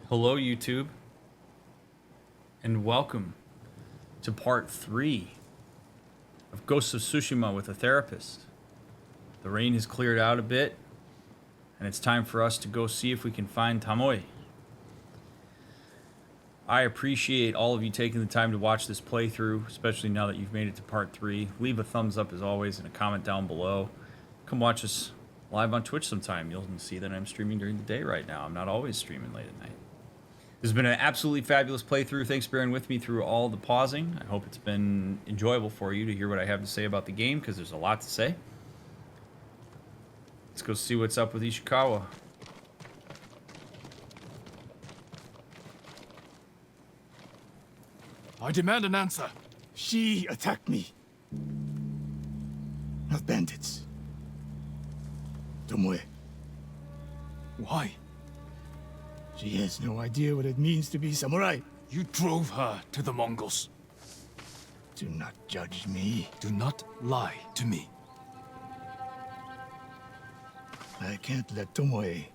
Hello, YouTube, and welcome to part 3 of Ghost of Tsushima with a therapist. The rain has cleared out a bit, and it's time for us to go see if we can find Tamoi. I appreciate all of you taking the time to watch this playthrough, especially now that you've made it to part 3. Leave a thumbs up as always and a comment down below. Come watch us live on Twitch sometime. You'll see that I'm streaming during the day right now. I'm not always streaming late at night. This has been an absolutely fabulous playthrough. Thanks for bearing with me through all the pausing. I hope it's been enjoyable for you to hear what I have to say about the game, because there's a lot to say. Let's go see what's up with Ishikawa. I demand an answer. She attacked me. Not bandits. Tomoe. Why? She has no idea what it means to be samurai. You drove her to the Mongols. Do not judge me. Do not lie to me. I can't let Tomoe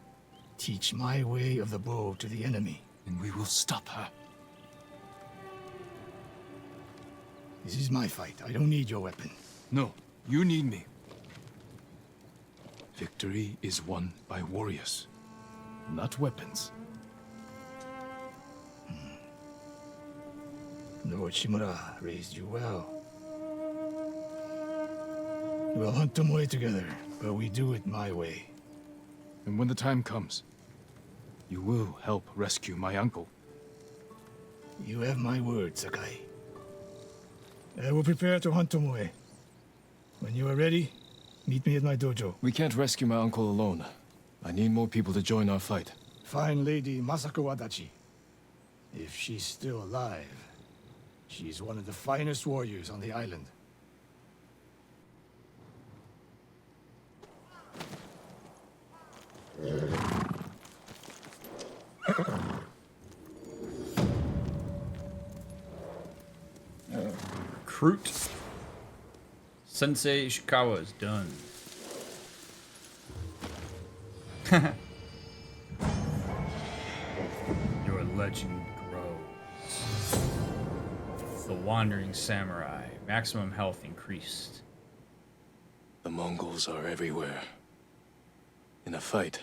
teach my way of the bow to the enemy. And we will stop her. This is my fight. I don't need your weapon. No, you need me. Victory is won by warriors, not weapons. Lord Shimura raised you well. We'll hunt Tomoe together, but we do it my way. And when the time comes, you will help rescue my uncle. You have my word, Sakai. I will prepare to hunt Tomoe. When you are ready, meet me at my dojo. We can't rescue my uncle alone. I need more people to join our fight. Find Lady Masako Adachi. If she's still alive, she's one of the finest warriors on the island. Recruit. Sensei Ishikawa is done. Your legend grows. The Wandering Samurai. Maximum health increased. The Mongols are everywhere. In a fight,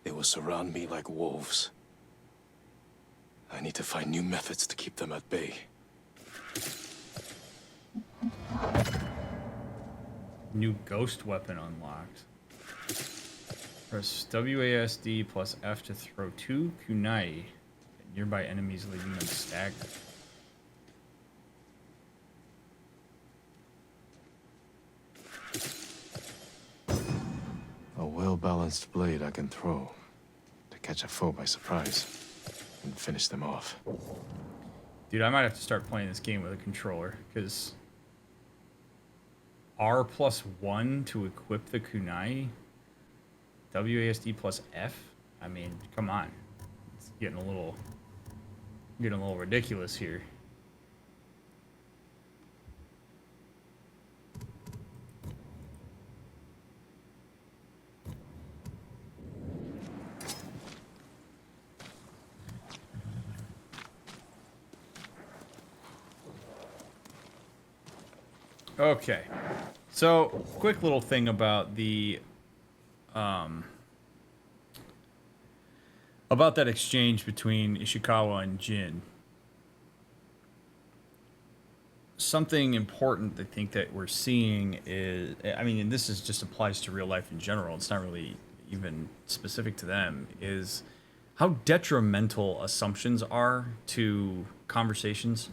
they will surround me like wolves. I need to find new methods to keep them at bay. New ghost weapon unlocked. Press WASD plus F to throw 2 kunai at nearby enemies, leaving them staggered. A well-balanced blade I can throw to catch a foe by surprise and finish them off. Dude, I might have to start playing this game with a controller, because R+1 to equip the kunai, WASD plus F. I mean, come on, it's getting a little ridiculous here. Okay, so quick little thing about the about that exchange between Ishikawa and Jin. Something important I think that we're seeing is, I mean, and this is just applies to real life in general, it's not really even specific to them, is how detrimental assumptions are to conversations.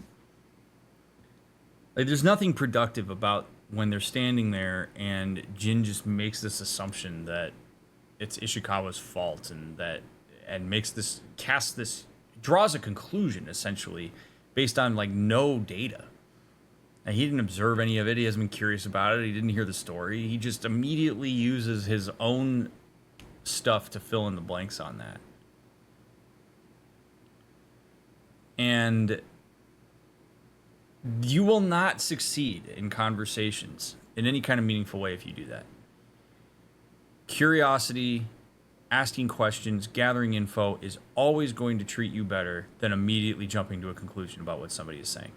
Like, there's nothing productive about when they're standing there and Jin just makes this assumption that it's Ishikawa's fault, and makes this, draws a conclusion essentially based on like no data. And he didn't observe any of it. He hasn't been curious about it. He didn't hear the story. He just immediately uses his own stuff to fill in the blanks on that. And you will not succeed in conversations in any kind of meaningful way if you do that. Curiosity, asking questions, gathering info is always going to treat you better than immediately jumping to a conclusion about what somebody is saying.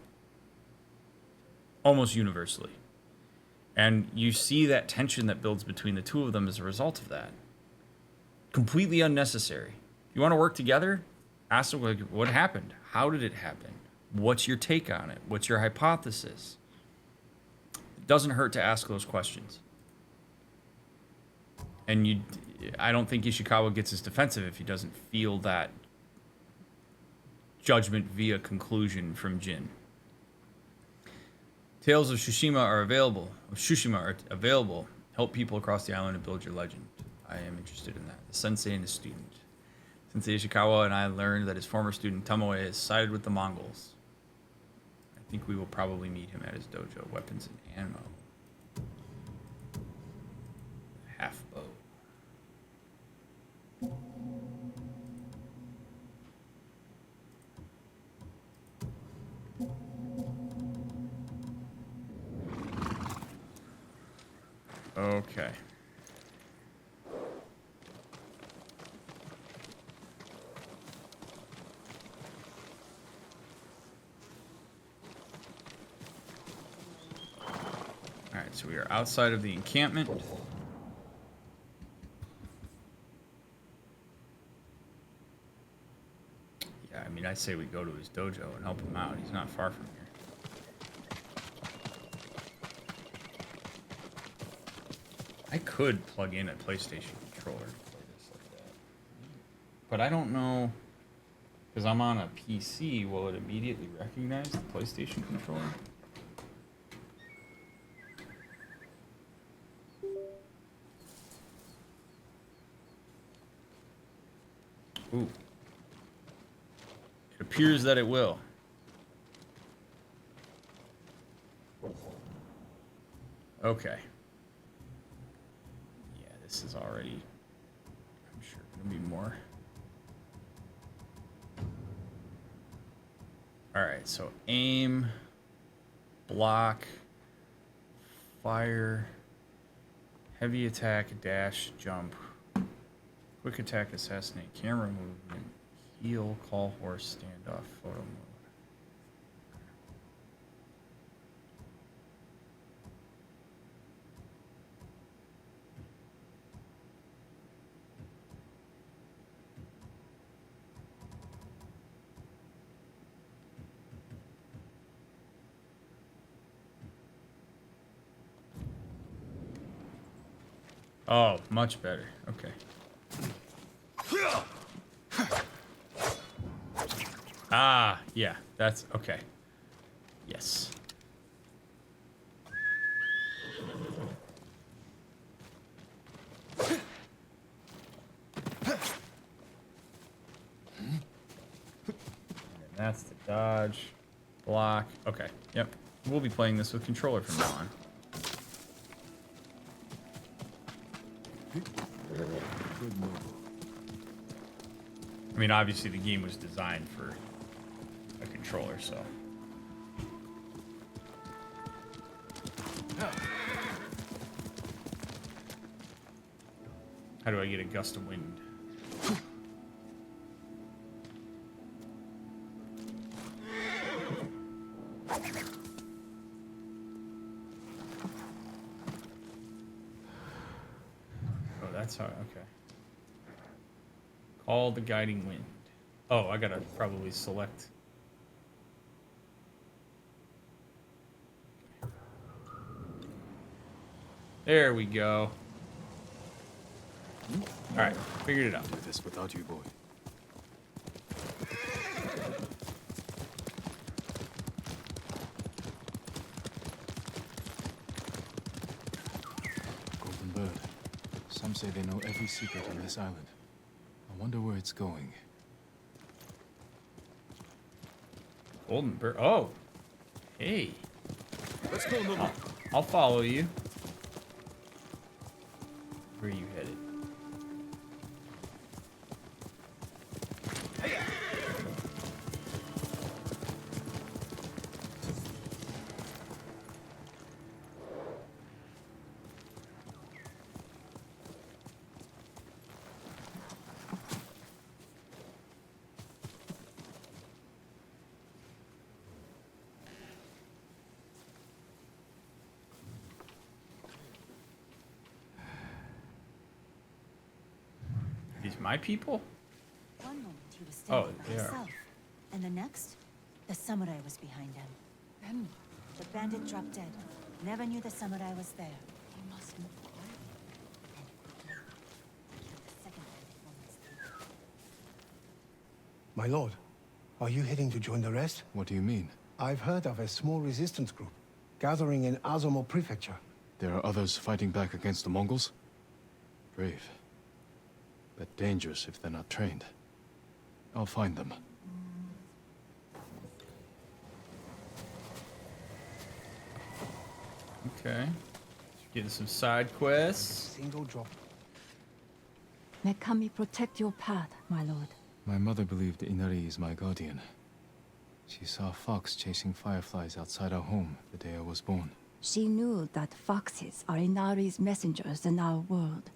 Almost universally. And you see that tension that builds between the two of them as a result of that. Completely unnecessary. You want to work together? Ask them, like, what happened? How did it happen? What's your take on it? What's your hypothesis? It doesn't hurt to ask those questions. And I don't think Ishikawa gets as defensive if he doesn't feel that judgment via conclusion from Jin. Tales of Tsushima are available. Help people across the island and build your legend. I am interested in that. The sensei and his student. Sensei Ishikawa and I learned that his former student Tomoe has sided with the Mongols. I think we will probably meet him at his dojo. Weapons and ammo. Half bow. Okay. All right, so we are outside of the encampment. Yeah, I mean, I say we go to his dojo and help him out. He's not far from here. I could plug in a PlayStation controller to play this like that. But I don't know, because I'm on a PC, will it immediately recognize the PlayStation controller? Ooh. It appears that it will. Okay. This is already, I'm sure, going to be more. All right, so aim, block, fire, heavy attack, dash, jump, quick attack, assassinate, camera movement, heal, call horse, standoff, photo mode. Oh, much better. Okay. Ah, yeah, that's okay. Yes. And that's the dodge, block. Okay, yep. We'll be playing this with controller from now on. I mean, obviously the game was designed for a controller, so. How do I get a gust of wind? Oh, that's how, okay. Call the guiding wind. Oh, I gotta probably select. There we go. All right, figured it out. Do this without you, boy. Golden bird. Some say they know every secret on this island. I wonder where it's going. Golden bird. Oh, hey. Let's go, Nobu. I'll follow you. Where are you headed? My people? One moment he was Oh, standing by they are. himself, and the next, the samurai was behind him. Then The bandit dropped dead. Never knew the samurai was there. he must move quietly. And quickly, the second bandit woman's leaving. My lord, are you heading to join the rest? What do you mean? I've heard of a small resistance group gathering in Azamo Prefecture. There are others fighting back against the Mongols? Brave. But dangerous if they're not trained. I'll find them. Okay. Getting some side quests. Single drop. May Kami protect your path, my lord. My mother believed Inari is my guardian. She saw a fox chasing fireflies outside our home the day I was born. She knew that foxes are Inari's messengers in our world.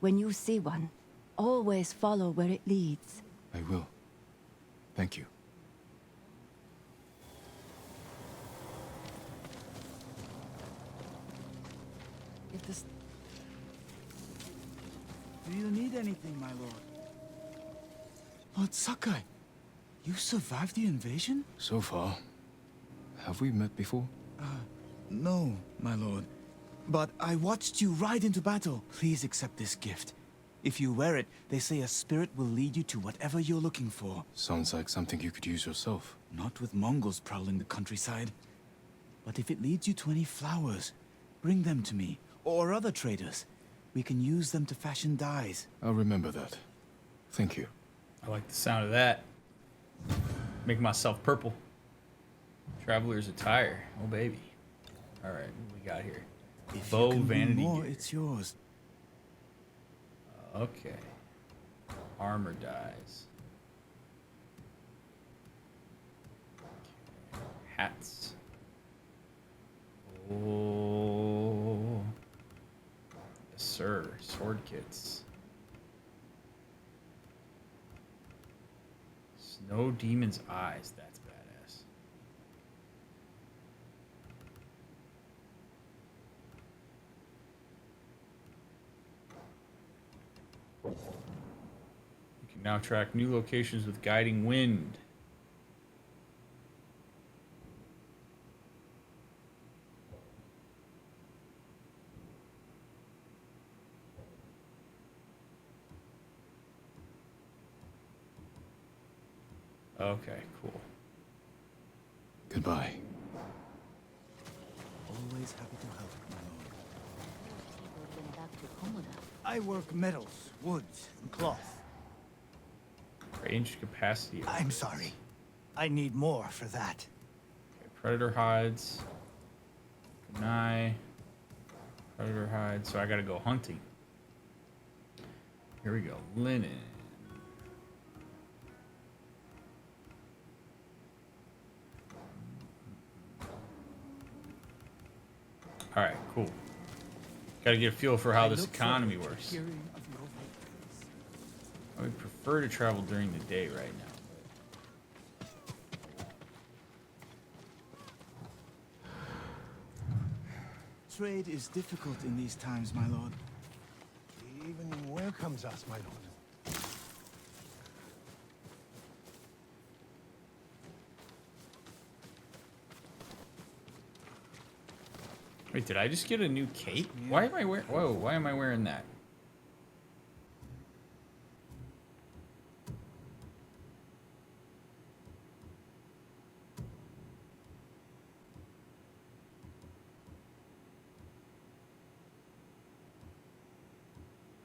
When you see one, always follow where it leads. I will. Thank you. If this Do you need anything, my lord? Lord Sakai, you survived the invasion? So far. Have we met before? No, my lord. But I watched you ride into battle. Please accept this gift. If you wear it, they say a spirit will lead you to whatever you're looking for. Sounds like something you could use yourself. Not with Mongols prowling the countryside. But if it leads you to any flowers, bring them to me, or other traders. We can use them to fashion dyes. I'll remember that. Thank you. I like the sound of that. Make myself purple. Traveler's attire. Oh, baby. All right, what we got here? If Bow you can bring vanity more, gear. it's yours. Okay. Armor dyes. Okay. Hats. Oh. Yes, sir. Sword kits. Snow Demon's Eyes. That's badass. You can now track new locations with guiding wind. Okay, cool. Goodbye. Always happy to help, my lord. people went back to Komoda. I work metals, woods, and cloth. Range capacity. I'm sorry. I need more for that. Okay, predator hides. Kunai. Predator hides. So I gotta go hunting. Here we go. Linen. Alright, cool. Gotta get a feel for how this economy works. I would prefer to travel during the day right now. Trade is difficult in these times, my lord. The evening welcomes us, my lord. Wait, did I just get a new cape? Why am I wearing? Whoa! Why am I wearing that?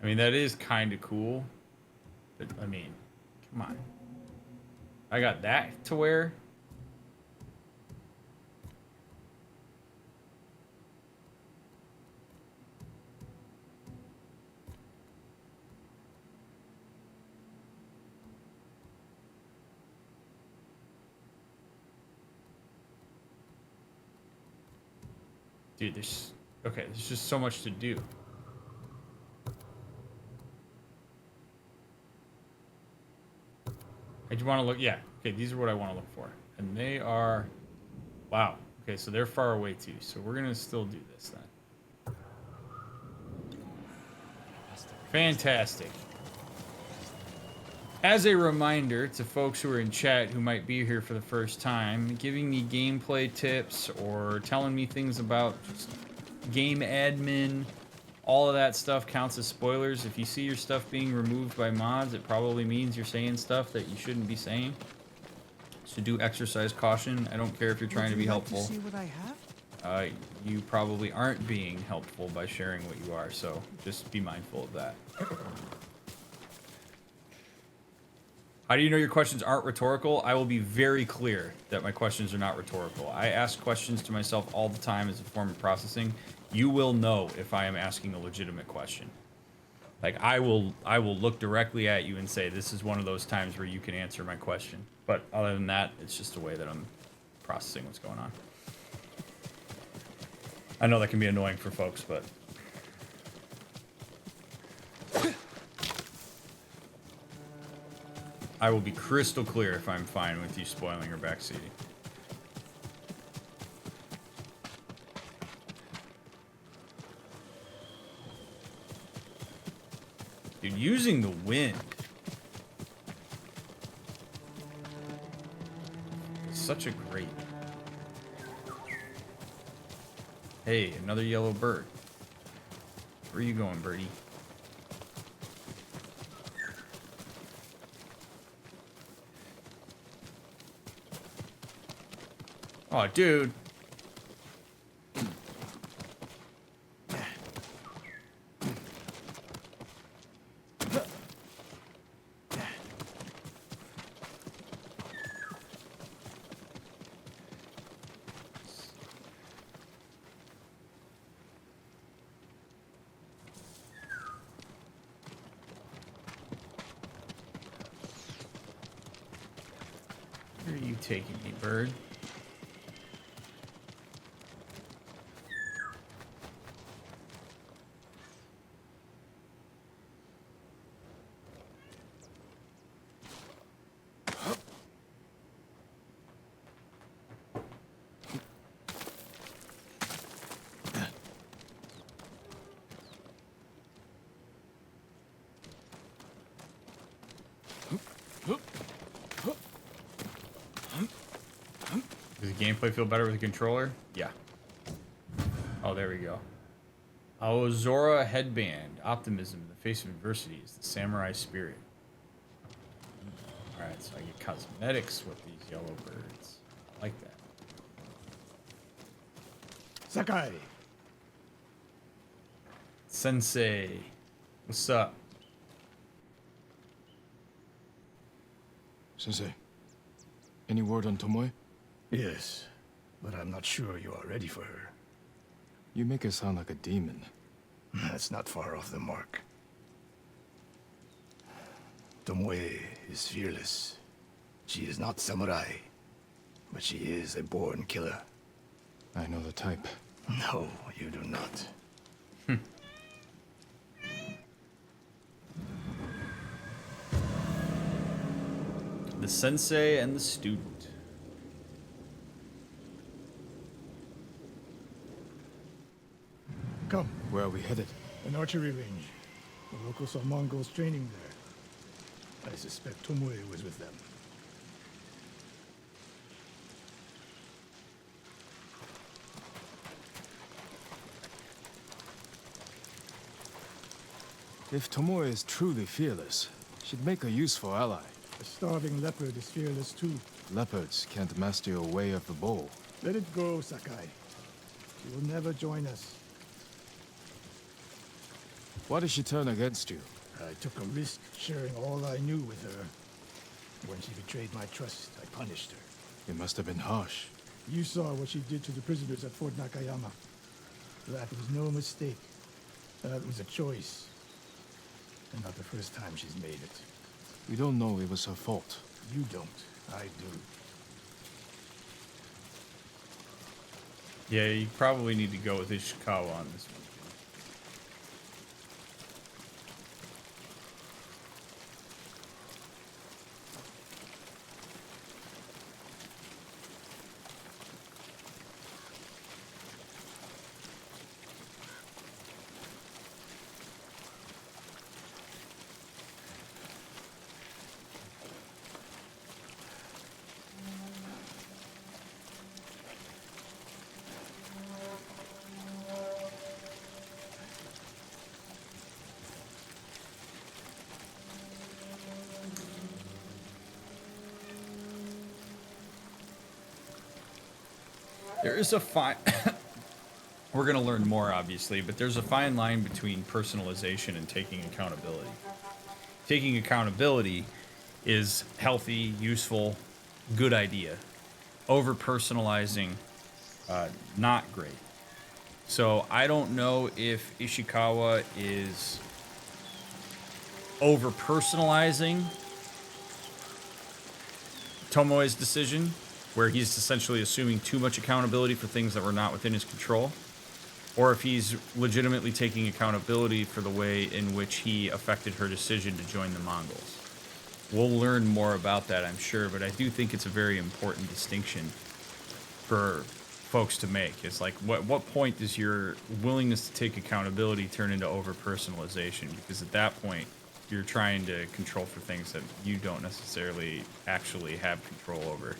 I mean, that is kind of cool. But, I mean, come on. I got that to wear. Dude, there's just so much to do. I just want to look, yeah. Okay, these are what I want to look for. And they are, wow. Okay, so they're far away too. So we're going to still do this then. Fantastic. As a reminder to folks who are in chat who might be here for the first time, giving me gameplay tips or telling me things about just game admin, all of that stuff counts as spoilers. If you see your stuff being removed by mods, it probably means you're saying stuff that you shouldn't be saying. So do exercise caution. I don't care if you're trying to be helpful. See what I have? You probably aren't being helpful by sharing what you are, so just be mindful of that. How do you know your questions aren't rhetorical? I will be very clear that my questions are not rhetorical. I ask questions to myself all the time as a form of processing. You will know if I am asking a legitimate question. Like, I will look directly at you and say, this is one of those times where you can answer my question. But other than that, it's just a way that I'm processing what's going on. I know that can be annoying for folks, but... I will be crystal clear if I'm fine with you spoiling or backseating. Dude, using the wind. It's such a great... Hey, another yellow bird. Where are you going, birdie? Oh, dude. Where are you taking me, bird? Does the gameplay feel better with the controller? Yeah. Oh, there we go. Aozora headband. Optimism in the face of adversity is the samurai spirit. Alright, so I get cosmetics with these yellow birds. I like that. Sakai, Sensei. What's up? Sensei, any word on Tomoe? yes, but I'm not sure you are ready for her. You make her sound like a demon. That's not far off the mark. Tomoe is fearless. She is not samurai, but she is a born killer. I know the type. No, you do not. The sensei and the student. Come, Where are we headed? an archery range. The locals saw Mongols training there. I suspect Tomoe was with them. If Tomoe is truly fearless, she'd make a useful ally. A starving leopard is fearless too. Leopards can't master your way of the bow. Let it go, Sakai. She will never join us. Why did she turn against you? I took a risk sharing all I knew with her. When she betrayed my trust, I punished her. It must have been harsh. You saw what she did to the prisoners at Fort Nakayama. That was no mistake. That was a choice. And not the first time she's made it. We don't know it was her fault. You don't. I do. Yeah, you probably need to go with Ishikawa on this one. There is a fine. We're gonna learn more, obviously, but there's a fine line between personalization and taking accountability. Taking accountability is healthy, useful, good idea. Over personalizing, not great. So I don't know if Ishikawa is over personalizing Tomoe's decision, where he's essentially assuming too much accountability for things that were not within his control, or if he's legitimately taking accountability for the way in which he affected her decision to join the Mongols. We'll learn more about that, I'm sure, but I do think it's a very important distinction for folks to make. It's like, what point does your willingness to take accountability turn into over-personalization? Because at that point, you're trying to control for things that you don't necessarily actually have control over.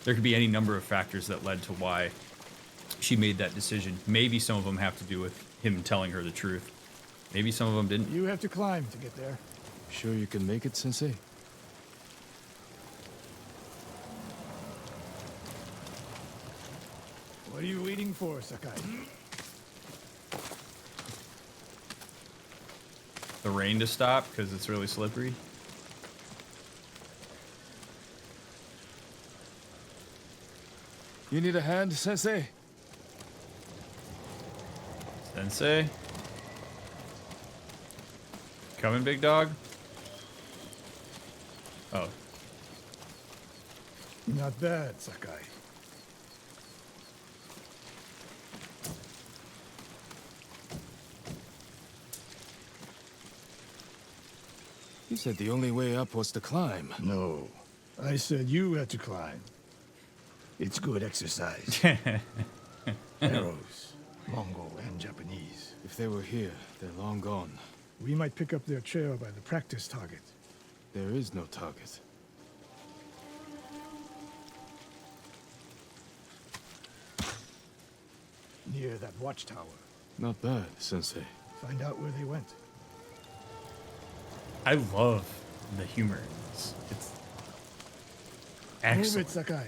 There could be any number of factors that led to why she made that decision. Maybe some of them have to do with him telling her the truth. Maybe some of them didn't. You have to climb to get there. Sure you can make it, Sensei? What are you waiting for, Sakai? The rain to stop because it's really slippery. You need a hand, Sensei? Sensei? Coming, big dog? Oh. Not bad, Sakai. You said the only way up was to climb. No. I said you had to climb. It's good exercise. Arrows, Mongol and Japanese. If they were here, they're long gone. We might pick up their trail by the practice target. There is no target. Near that watchtower. Not bad, Sensei. Find out where they went. I love the humor in this. It's Move excellent. it, Sakai.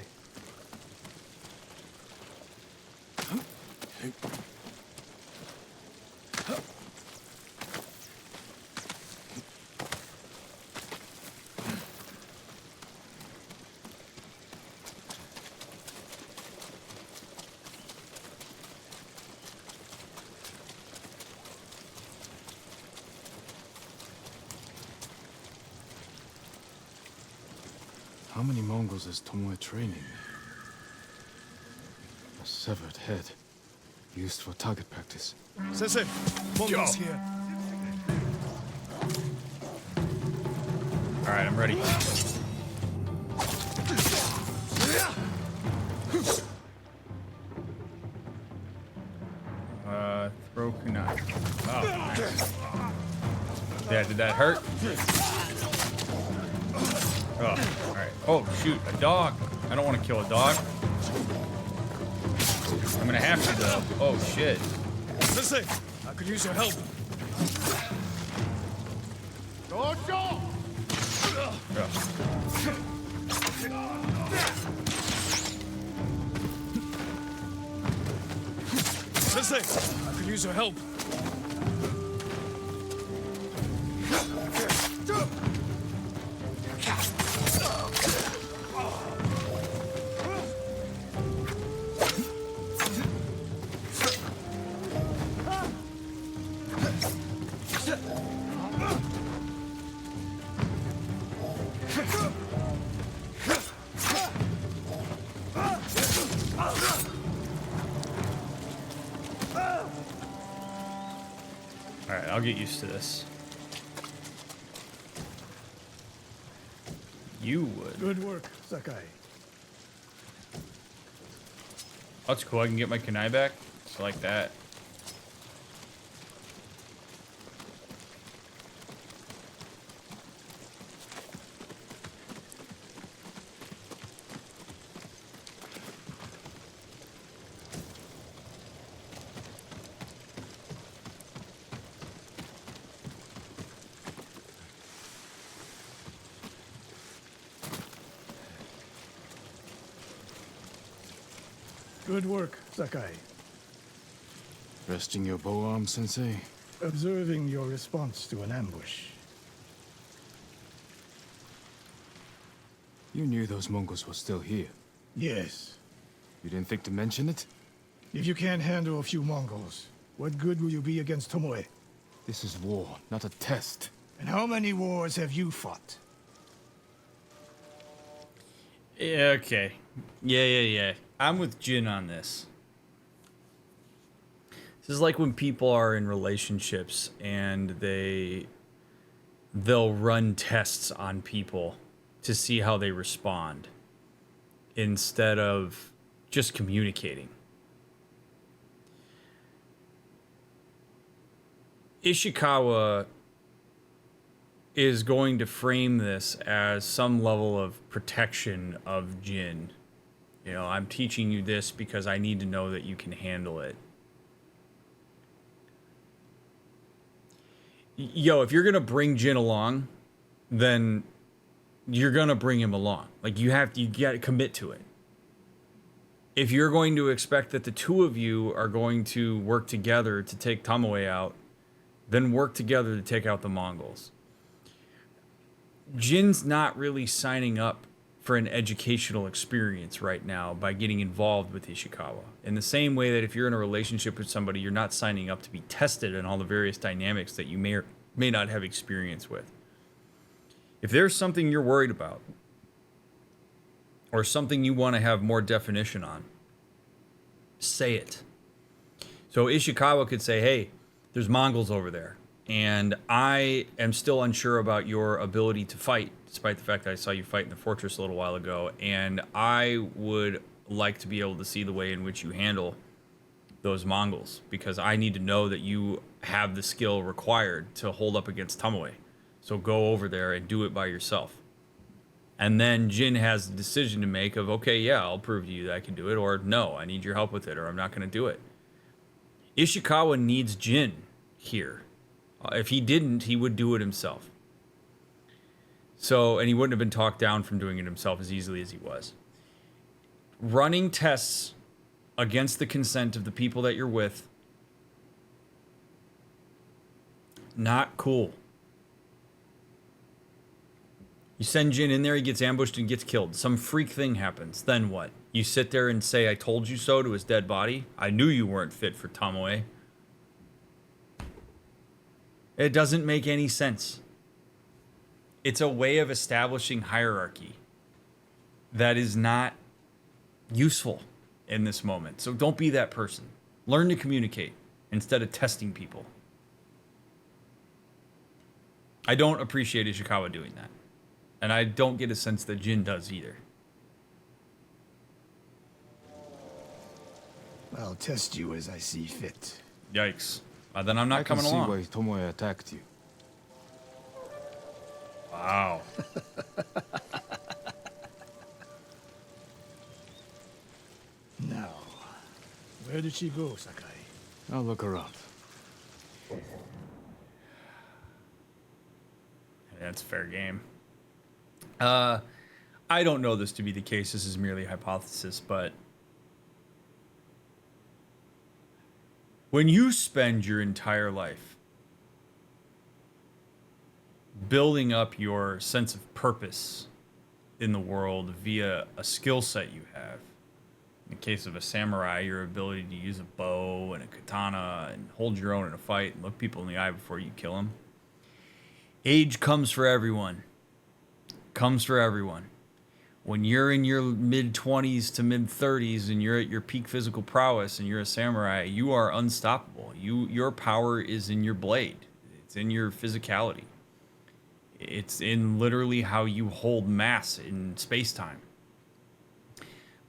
How many Mongols is Tomoe training? A severed head. Used for target practice. Sensei, Mongols here. All right, I'm ready. Throw kunai. Oh, nice. Yeah, did that hurt? Oh, all right. Oh, shoot, a dog. I don't want to kill a dog. I'm gonna have to though. Oh shit. Sensei, I could use your help. Ugh. Sensei, I could use your help. Alright, I'll get used to this. You would. Good work, Sakai. Oh, that's cool. I can get my kunai back. Just like that. Good work, Sakai. Resting your bow arm, Sensei? Observing your response to an ambush. You knew those Mongols were still here. Yes. You didn't think to mention it? If you can't handle a few Mongols, what good will you be against Tomoe? This is war, not a test. And how many wars have you fought? Yeah, okay. Yeah. I'm with Jin on this. This is like when people are in relationships and they'll run tests on people to see how they respond instead of just communicating. Ishikawa is going to frame this as some level of protection of Jin. You know, I'm teaching you this because I need to know that you can handle it. Yo, if you're going to bring Jin along, then you're going to bring him along. Like, you got to commit to it. If you're going to expect that the two of you are going to work together to take Tomoe out, then work together to take out the Mongols. Jin's not really signing up for an educational experience right now by getting involved with Ishikawa. In the same way that if you're in a relationship with somebody, you're not signing up to be tested in all the various dynamics that you may or may not have experience with. If there's something you're worried about, or something you want to have more definition on, say it. So Ishikawa could say, hey, there's Mongols over there, and I am still unsure about your ability to fight, despite the fact that I saw you fight in the fortress a little while ago, and I would like to be able to see the way in which you handle those Mongols, because I need to know that you have the skill required to hold up against Tomoe. So go over there and do it by yourself. And then Jin has the decision to make of, okay, yeah, I'll prove to you that I can do it, or no, I need your help with it, or I'm not going to do it. Ishikawa needs Jin here. If he didn't, he would do it himself. So, and he wouldn't have been talked down from doing it himself as easily as he was. Running tests against the consent of the people that you're with, not cool. You send Jin in there, he gets ambushed and gets killed. Some freak thing happens. Then what? You sit there and say, I told you so to his dead body? I knew you weren't fit for Tomoe. It doesn't make any sense. It's a way of establishing hierarchy that is not useful in this moment. So don't be that person. Learn to communicate instead of testing people. I don't appreciate Ishikawa doing that. And I don't get a sense that Jin does either. I'll test you as I see fit. Yikes. Then I'm not coming along. I can see why Tomoe attacked you. Wow. Now, where did she go, Sakai? I'll look around. That's fair game. I don't know this to be the case. This is merely hypothesis, but when you spend your entire life building up your sense of purpose in the world via a skill set you have, in the case of a samurai, your ability to use a bow and a katana and hold your own in a fight and look people in the eye before you kill them, age comes for everyone. Comes for everyone. When you're in your mid-20s to mid-30s and you're at your peak physical prowess and you're a samurai, you are unstoppable. Your power is in your blade. It's in your physicality. It's in literally how you hold mass in space-time.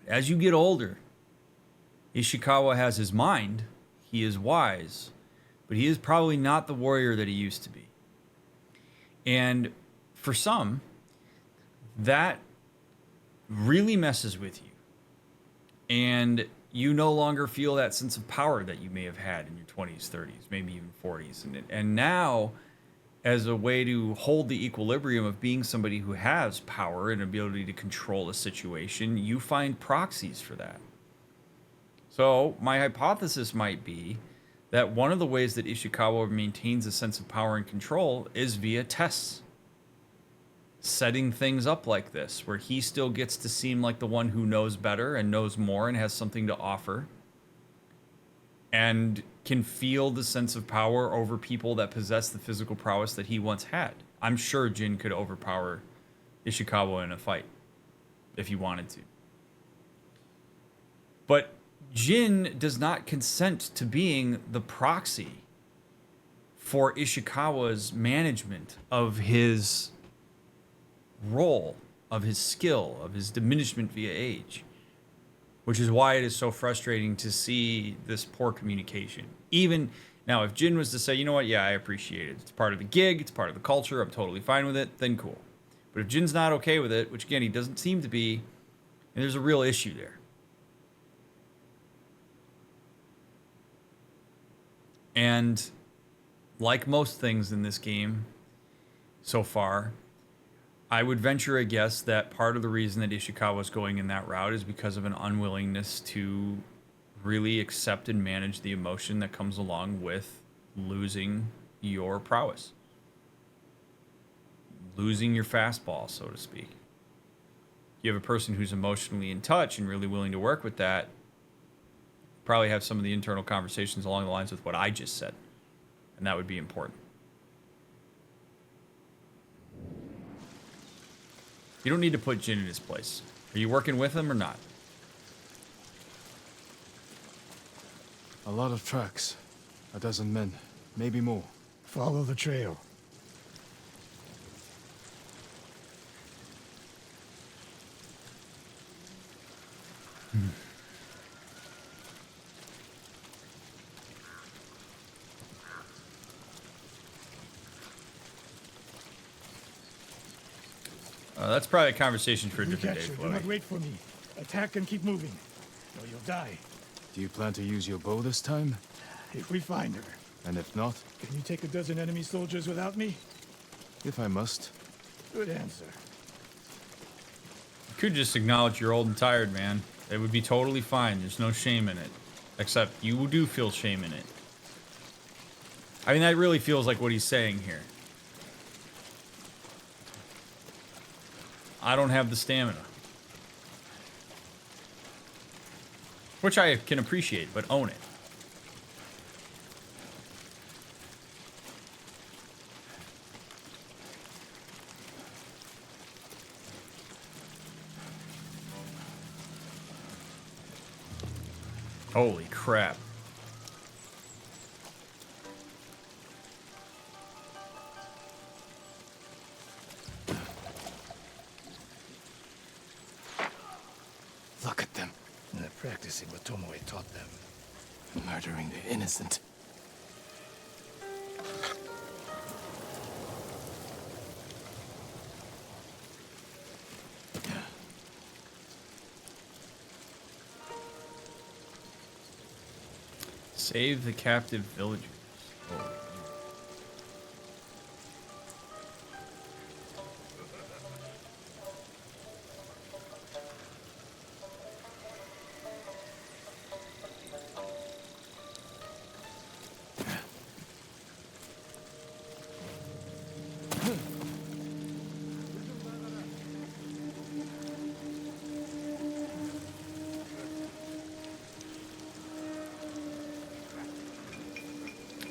As you get older, Ishikawa has his mind. He is wise, but he is probably not the warrior that he used to be. And for some, that really messes with you. And you no longer feel that sense of power that you may have had in your 20s, 30s, maybe even 40s. And now, as a way to hold the equilibrium of being somebody who has power and ability to control a situation, you find proxies for that. So my hypothesis might be that one of the ways that Ishikawa maintains a sense of power and control is via tests. Setting things up like this, where he still gets to seem like the one who knows better and knows more and has something to offer, and can feel the sense of power over people that possess the physical prowess that he once had. I'm sure Jin could overpower Ishikawa in a fight if he wanted to. But Jin does not consent to being the proxy for Ishikawa's management of his role, of his skill, of his diminishment via age. Which is why it is so frustrating to see this poor communication. Even now, if Jin was to say, you know what, yeah, I appreciate it. It's part of the gig, it's part of the culture, I'm totally fine with it, then cool. But if Jin's not okay with it, which again, he doesn't seem to be, and there's a real issue there. And like most things in this game so far, I would venture a guess that part of the reason that Ishikawa's going in that route is because of an unwillingness to really accept and manage the emotion that comes along with losing your prowess. Losing your fastball, so to speak. You have a person who's emotionally in touch and really willing to work with that, probably have some of the internal conversations along the lines with what I just said. And that would be important. You don't need to put Jin in his place. Are you working with him or not? A lot of tracks. A dozen men. Maybe more. Follow the trail. That's probably a conversation for a You different day, catch her. Do Chloe. not wait for me. Attack and keep moving, or you'll die. Do you plan to use your bow this time? If we find her, And if not, can you take a dozen enemy soldiers without me? if I must. Good answer. You could just acknowledge you're old and tired, man. It would be totally fine. There's no shame in it. Except you do feel shame in it. I mean, that really feels like what he's saying here. I don't have the stamina. Which I can appreciate, but own it. Holy crap. Look at them, They're practicing what Tomoe taught them. murdering the innocent. Save the captive villagers. Oh.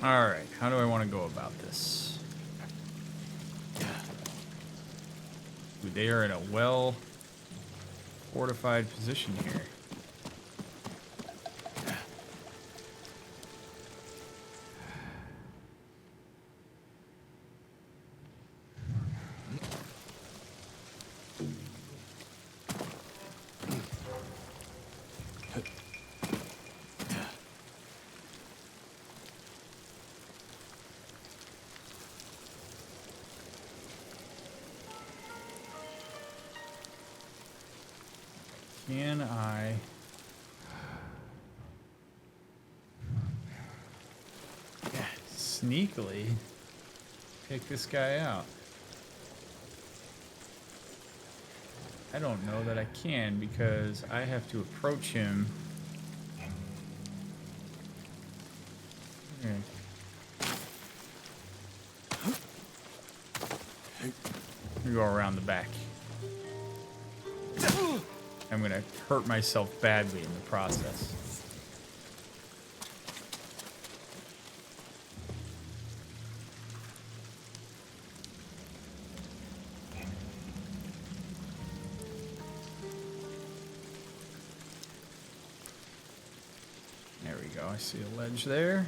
Alright, how do I want to go about this? Ooh, they are in a well fortified position here. Can I... sneakily take this guy out? I don't know that I can because I have to approach him gonna go around the back. I'm gonna hurt myself badly in the process. There we go. I see a ledge there.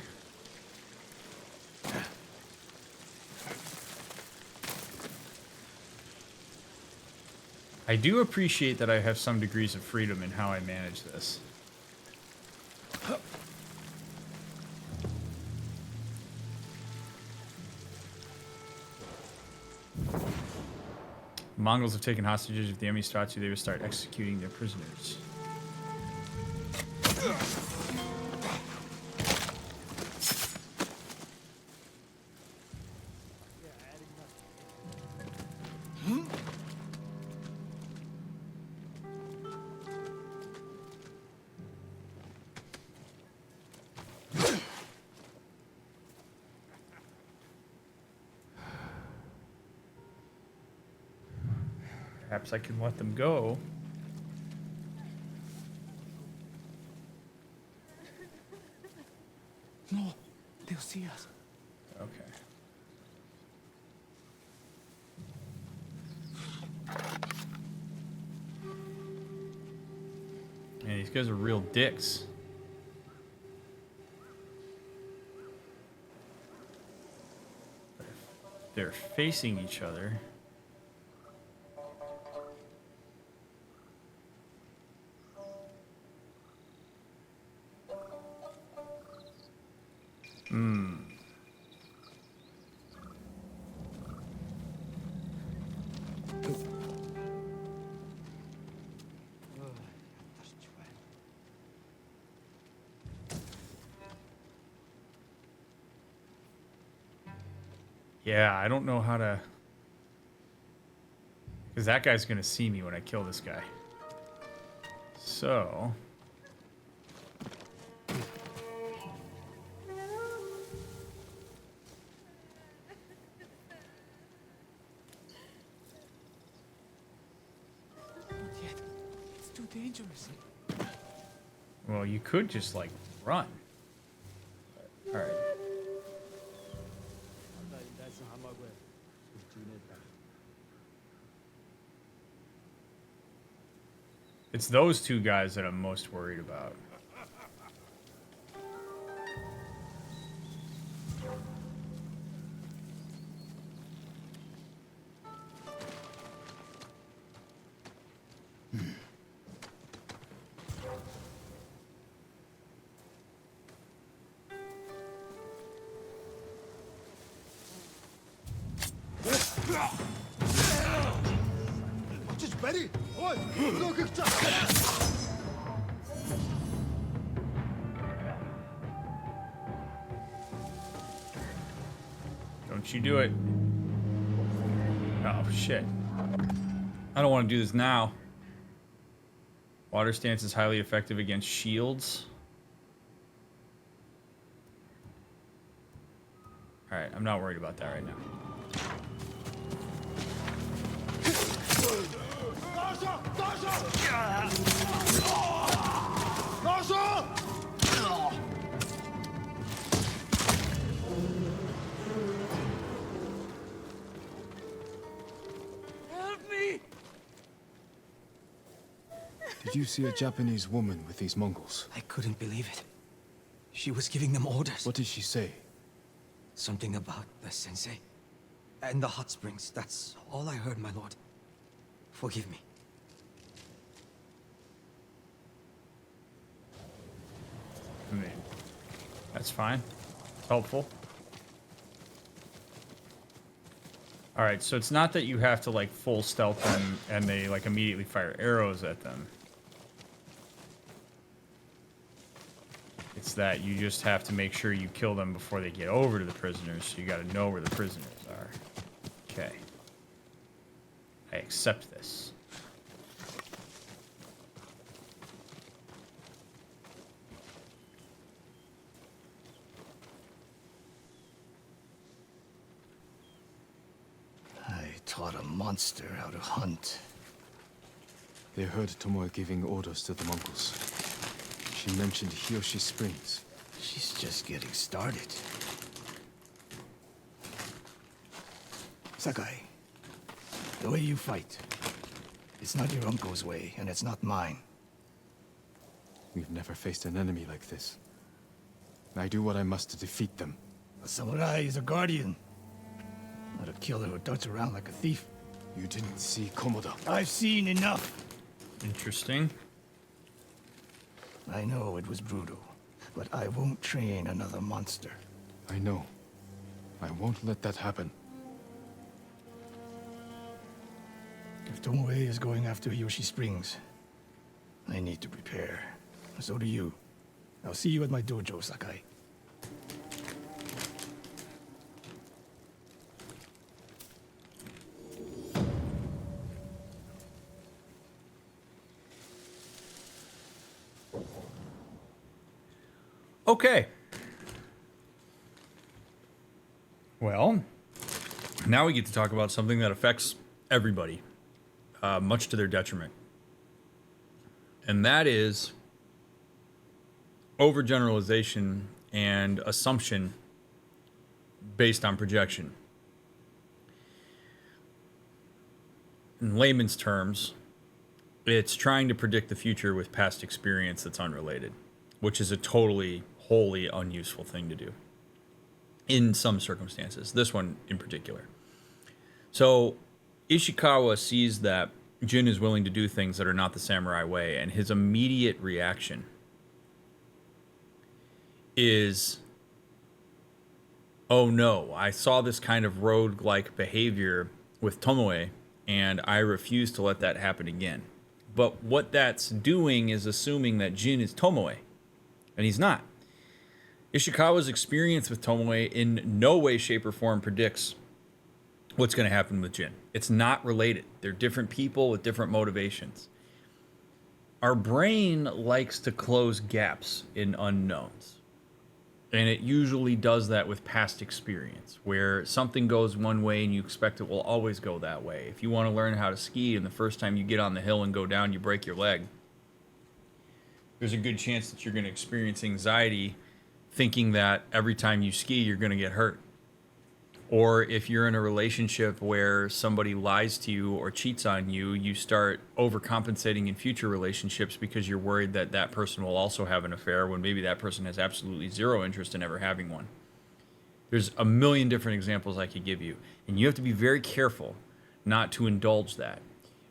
I do appreciate that I have some degrees of freedom in how I manage this. Mongols have taken hostages. If the enemy starts you, they will start executing their prisoners. Perhaps I can let them go. No, they'll see us. Okay. Man, these guys are real dicks. They're facing each other. Yeah, I don't know how to... Because that guy's going to see me when I kill this guy. So... Not yet. It's too dangerous. Well, you could just, like, run. Alright. It's those two guys that I'm most worried about. Don't you do it. Oh, shit. I don't want to do this now. Water stance is highly effective against shields. Alright, I'm not worried about that right now. Did you see a Japanese woman with these Mongols? I couldn't believe it. She was giving them orders. What did she say? Something about the sensei. And the hot springs. That's all I heard, my lord. Forgive me. I mean, that's fine. It's helpful. Alright, so it's not that you have to, like, full stealth them and they, like, immediately fire arrows at them. It's that you just have to make sure you kill them before they get over to the prisoners, so you gotta know where the prisoners are. Okay. I accept this. I taught a monster how to hunt. They heard Tomoe giving orders to the Mongols. She mentioned Hiyoshi Springs. She's just getting started. Sakai, the way you fight, it's not your uncle's way, and it's not mine. We've never faced an enemy like this. I do what I must to defeat them. A samurai is a guardian, not a killer who darts around like a thief. You didn't see Komoda. I've seen enough. Interesting. I know it was brutal, but I won't train another monster. I know. I won't let that happen. If Tomoe is going after Yoshi Springs, I need to prepare. So do you. I'll see you at my dojo, Sakai. Okay. Well, now we get to talk about something that affects everybody, much to their detriment. And that is overgeneralization and assumption based on projection. In layman's terms, it's trying to predict the future with past experience that's unrelated, which is a wholly unuseful thing to do in some circumstances, this one in particular. So Ishikawa sees that Jin is willing to do things that are not the samurai way, and his immediate reaction is, oh no, I saw this kind of rogue-like behavior with Tomoe, and I refuse to let that happen again. But what that's doing is assuming that Jin is Tomoe, and he's not. Ishikawa's experience with Tomoe in no way, shape, or form predicts what's going to happen with Jin. It's not related. They're different people with different motivations. Our brain likes to close gaps in unknowns. And it usually does that with past experience, where something goes one way and you expect it will always go that way. If you want to learn how to ski and the first time you get on the hill and go down, you break your leg, there's a good chance that you're going to experience anxiety thinking that every time you ski, you're going to get hurt. Or if you're in a relationship where somebody lies to you or cheats on you, you start overcompensating in future relationships because you're worried that that person will also have an affair when maybe that person has absolutely zero interest in ever having one. There's a million different examples I could give you. And you have to be very careful not to indulge that,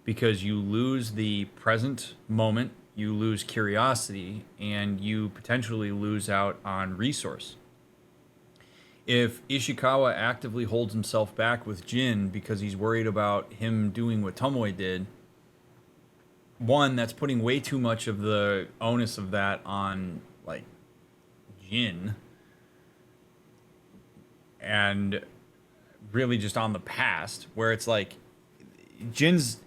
because you lose the present moment, you lose curiosity, and you potentially lose out on resource. If Ishikawa actively holds himself back with Jin because he's worried about him doing what Tomoe did, one, that's putting way too much of the onus of that on, like, Jin, and really just on the past, where it's like, Jin's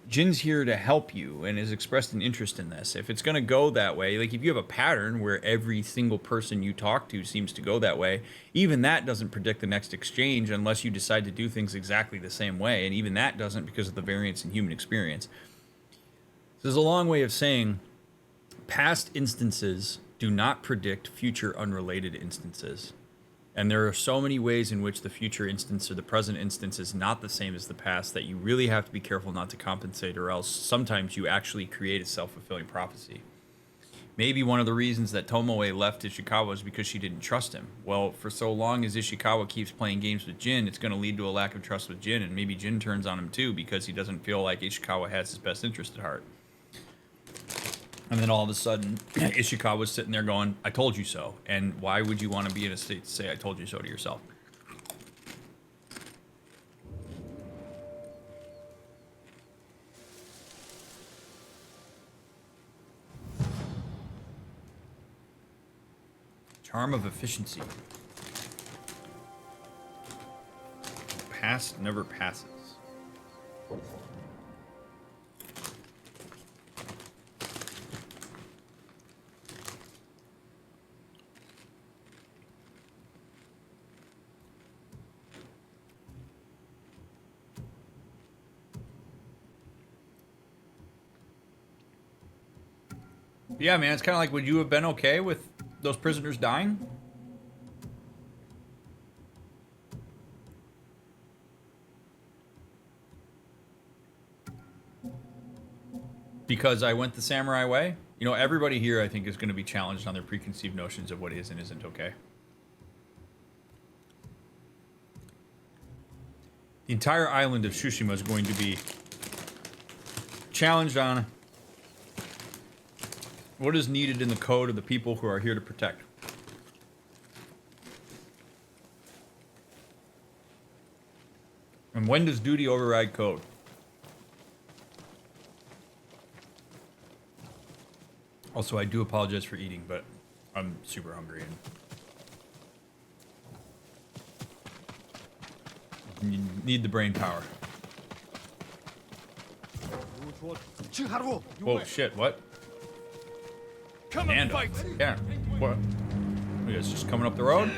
here to help you and has expressed an interest in this. If it's going to go that way, like if you have a pattern where every single person you talk to seems to go that way, even that doesn't predict the next exchange unless you decide to do things exactly the same way. And even that doesn't, because of the variance in human experience. So there's a long way of saying past instances do not predict future unrelated instances. And there are so many ways in which the future instance or the present instance is not the same as the past that you really have to be careful not to compensate, or else sometimes you actually create a self-fulfilling prophecy. Maybe one of the reasons that Tomoe left Ishikawa is because she didn't trust him. Well, for so long as Ishikawa keeps playing games with Jin, it's going to lead to a lack of trust with Jin, and maybe Jin turns on him too because he doesn't feel like Ishikawa has his best interest at heart. And then all of a sudden, Ishikawa's sitting there going, I told you so. And why would you want to be in a state to say, I told you so to yourself? Charm of efficiency. Past never passes. Yeah, man, it's kind of like, would you have been okay with those prisoners dying? Because I went the samurai way? You know, everybody here, I think, is going to be challenged on their preconceived notions of what is and isn't okay. The entire island of Tsushima is going to be challenged on what is needed in the code of the people who are here to protect. And when does duty override code? Also, I do apologize for eating, but I'm super hungry and you need the brain power. Whoa, shit, what? Come and fight! Yeah, what? You guys just coming up the road?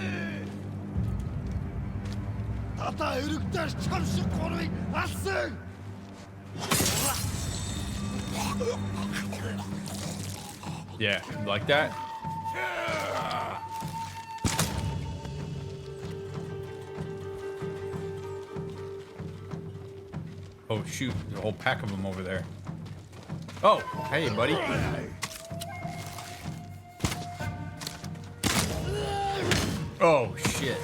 Yeah, like that? Oh shoot, there's a whole pack of them over there. Oh, hey buddy. Oh shit.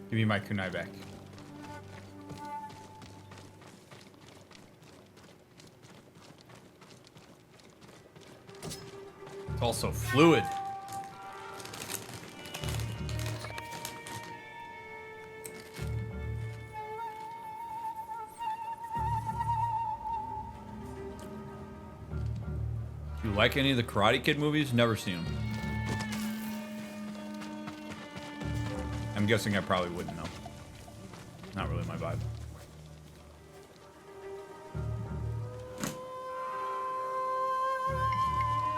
Give me my kunai back. It's also fluid. Do you like any of the Karate Kid movies? Never seen them. I'm guessing I probably wouldn't know. Not really my vibe.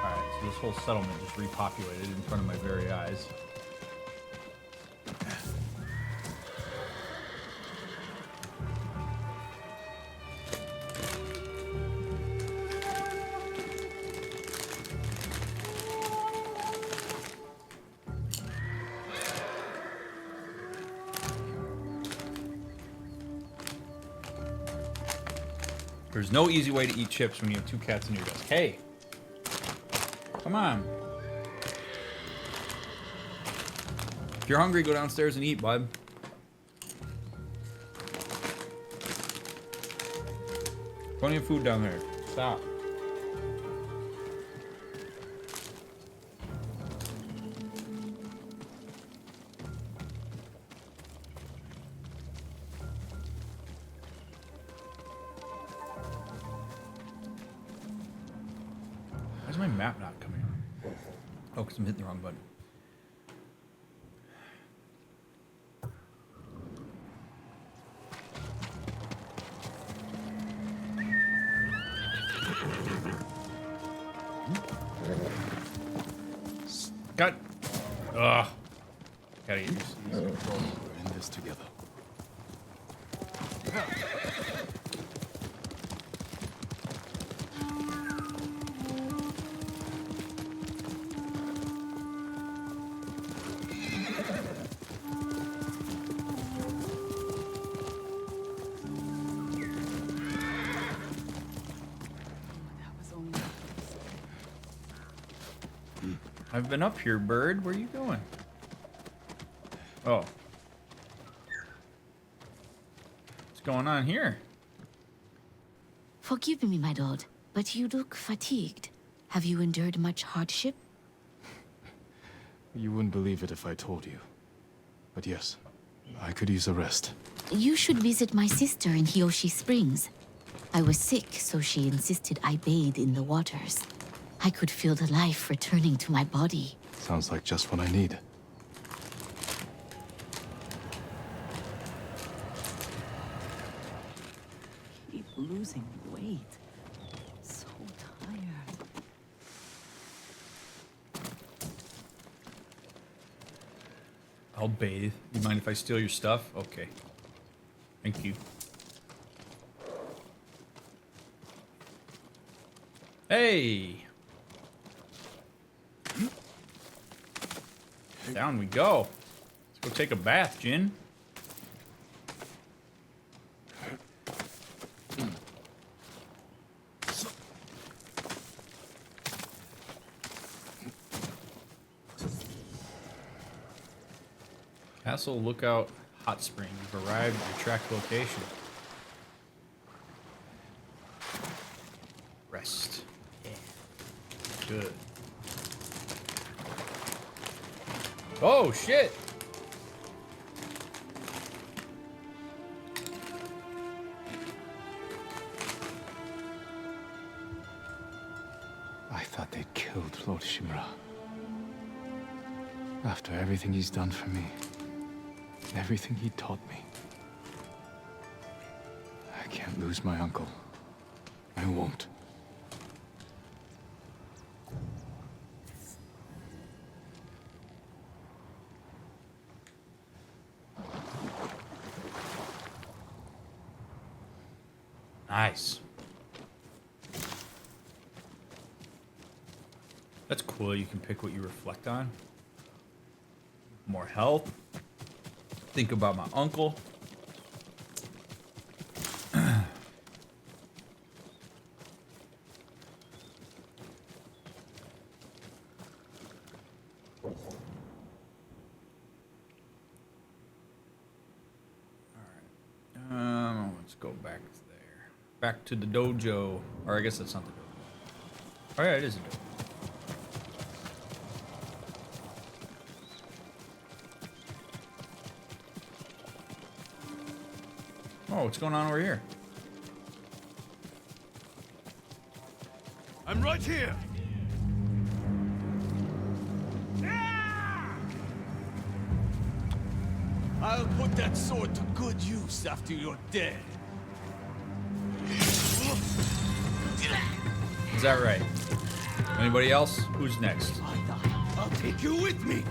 Alright, so this whole settlement just repopulated in front of my very eyes. There's no easy way to eat chips when you have two cats in your desk. Hey! Come on. If you're hungry, go downstairs and eat, bud. Plenty of food down there. Stop. Why is my map not coming on? Oh, because I'm hitting the wrong button. Got. Ugh. Gotta get used to these controls. We're in this together. I've been up here, bird. Where are you going? Oh. What's going on here? Forgive me, my lord, but you look fatigued. Have you endured much hardship? You wouldn't believe it if I told you. But yes, I could use a rest. You should visit my sister in Hiyoshi Springs. I was sick, so she insisted I bathe in the waters. I could feel the life returning to my body. Sounds like just what I need. Keep losing weight. So tired. I'll bathe. You mind if I steal your stuff? Okay. Thank you. Hey! Down we go. Let's go take a bath, Jin. Castle Lookout Hot Spring. You've arrived at your tracked location. Rest. Yeah. Good. Oh, shit! I thought they'd killed Lord Shimura. After everything he's done for me, everything he taught me. I can't lose my uncle. I won't. Nice. That's cool. You can pick what you reflect on. More health. Think about my uncle. Let's go back there. Back to the dojo. Or I guess that's not the dojo. Oh yeah, it is a dojo. Oh, what's going on over here? I'm right here. I'll put that sword to good use after you're dead. Is that right? Anybody else? Who's next? I'll take you with me.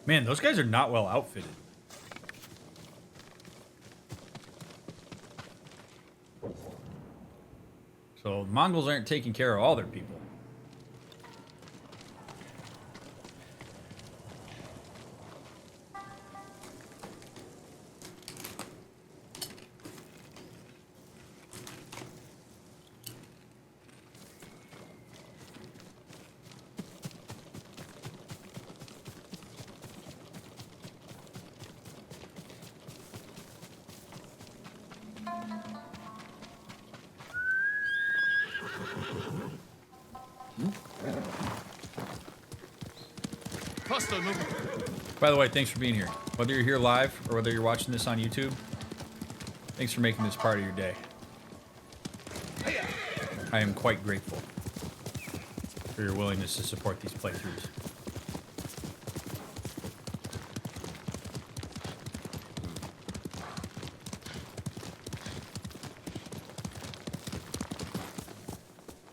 Man, those guys are not well outfitted. So Mongols aren't taking care of all their people. By the way, thanks for being here. Whether you're here live or whether you're watching this on YouTube, thanks for making this part of your day. I am quite grateful for your willingness to support these playthroughs.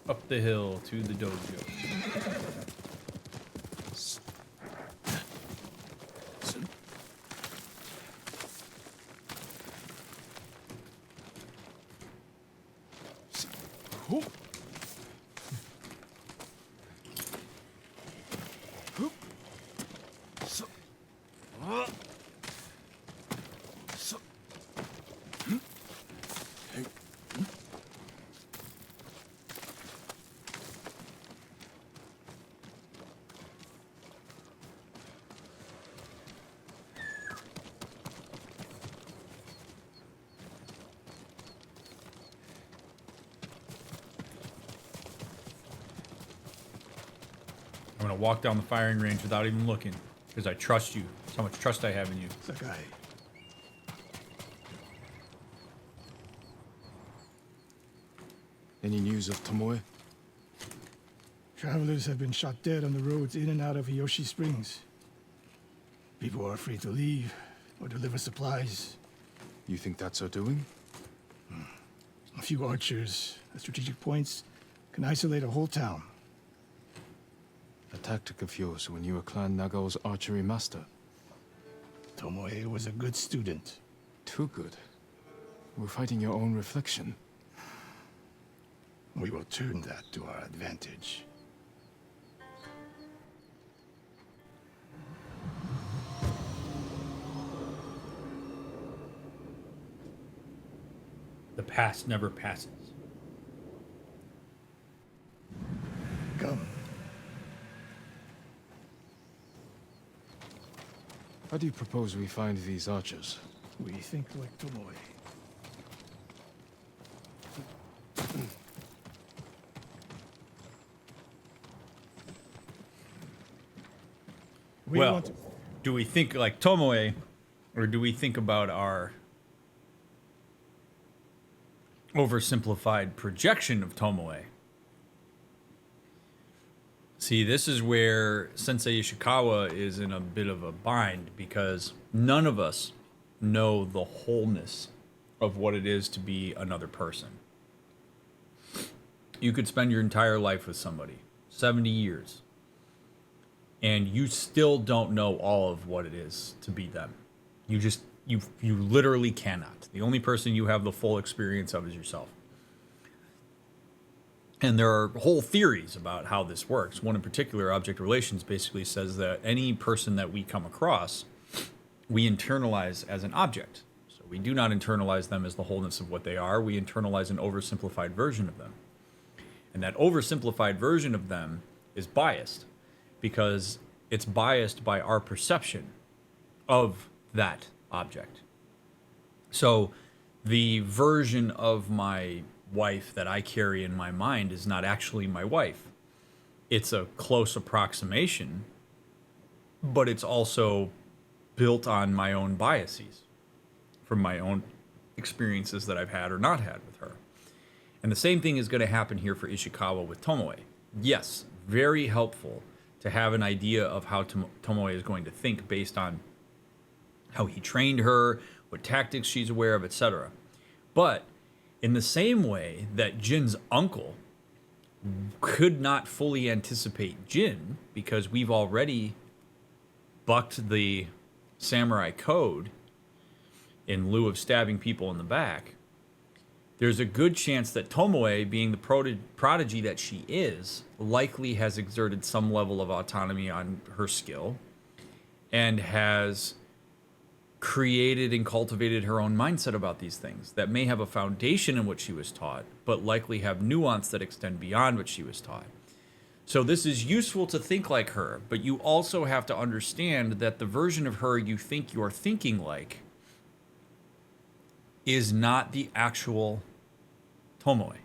Up the hill to the dojo. walk down the firing range without even looking, because I trust you. That's how much trust I have in you. Sakai. Any news of Tomoe? Travelers have been shot dead on the roads in and out of Hiyoshi Springs. People are afraid to leave or deliver supplies. You think that's her doing? A few archers at strategic points can isolate a whole town. A tactic of yours when you were Clan Nagao's archery master. Tomoe was a good student. Too good. We're fighting your own reflection. We will turn that to our advantage. The past never passes. Come. How do you propose we find these archers? We think like Tomoe. We Well, want to... do we think like Tomoe, or do we think about our oversimplified projection of Tomoe? See, this is where Sensei Ishikawa is in a bit of a bind, because none of us know the wholeness of what it is to be another person. You could spend your entire life with somebody, 70 years, and you still don't know all of what it is to be them. You literally cannot. The only person you have the full experience of is yourself. And there are whole theories about how this works. One in particular, object relations, basically says that any person that we come across, we internalize as an object. So we do not internalize them as the wholeness of what they are. We internalize an oversimplified version of them. And that oversimplified version of them is biased, because it's biased by our perception of that object. So the version of my wife that I carry in my mind is not actually my wife. It's a close approximation, but it's also built on my own biases from my own experiences that I've had or not had with her. And the same thing is going to happen here for Ishikawa with Tomoe. Yes, very helpful to have an idea of how Tomoe is going to think based on how he trained her, what tactics she's aware of, etc. But in the same way that Jin's uncle could not fully anticipate Jin, because we've already bucked the samurai code in lieu of stabbing people in the back, there's a good chance that Tomoe, being the prodigy that she is, likely has exerted some level of autonomy on her skill and has created and cultivated her own mindset about these things that may have a foundation in what she was taught, but likely have nuance that extend beyond what she was taught. So this is useful to think like her, but you also have to understand that the version of her you think you're thinking like is not the actual Tomoe.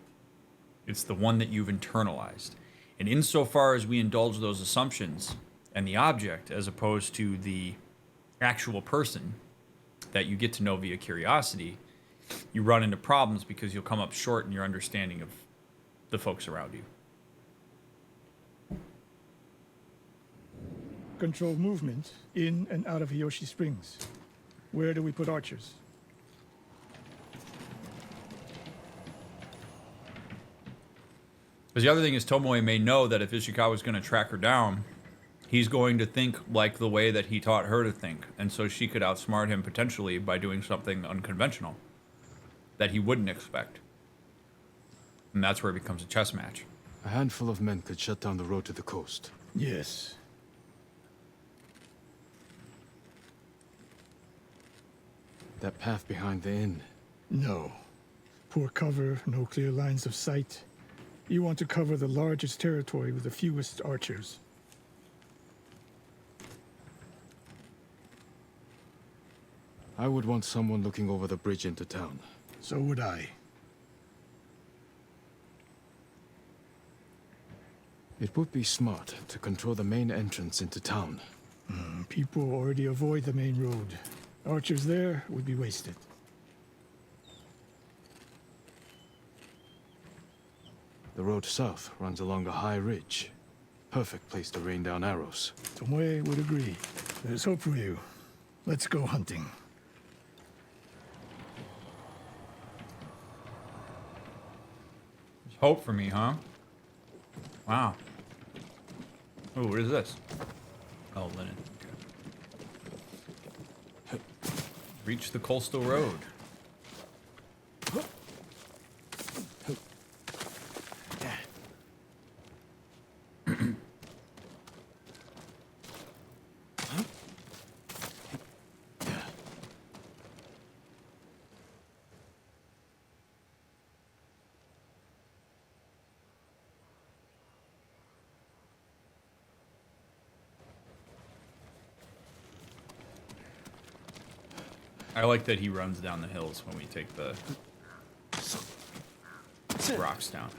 It's the one that you've internalized. And insofar as we indulge those assumptions and the object as opposed to the actual person that you get to know via curiosity, you run into problems because you'll come up short in your understanding of the folks around you. Control movement in and out of Hiyoshi Springs. Where do we put archers? Because the other thing is, Tomoe may know that if Ishikawa is going to track her down, he's going to think like the way that he taught her to think. And so she could outsmart him potentially by doing something unconventional that he wouldn't expect. And that's where it becomes a chess match. A handful of men could shut down the road to the coast. Yes. That path behind the inn. No. Poor cover, no clear lines of sight. You want to cover the largest territory with the fewest archers. I would want someone looking over the bridge into town. So would I. It would be smart to control the main entrance into town. People already avoid the main road. Archers there would be wasted. The road south runs along a high ridge. Perfect place to rain down arrows. Tomoe would agree. There's hope for you. Let's go hunting. There's hope for me, huh? Wow. Oh, what is this? Oh, linen. Okay. Reach the coastal road. I like that he runs down the hills when we take the rocks down.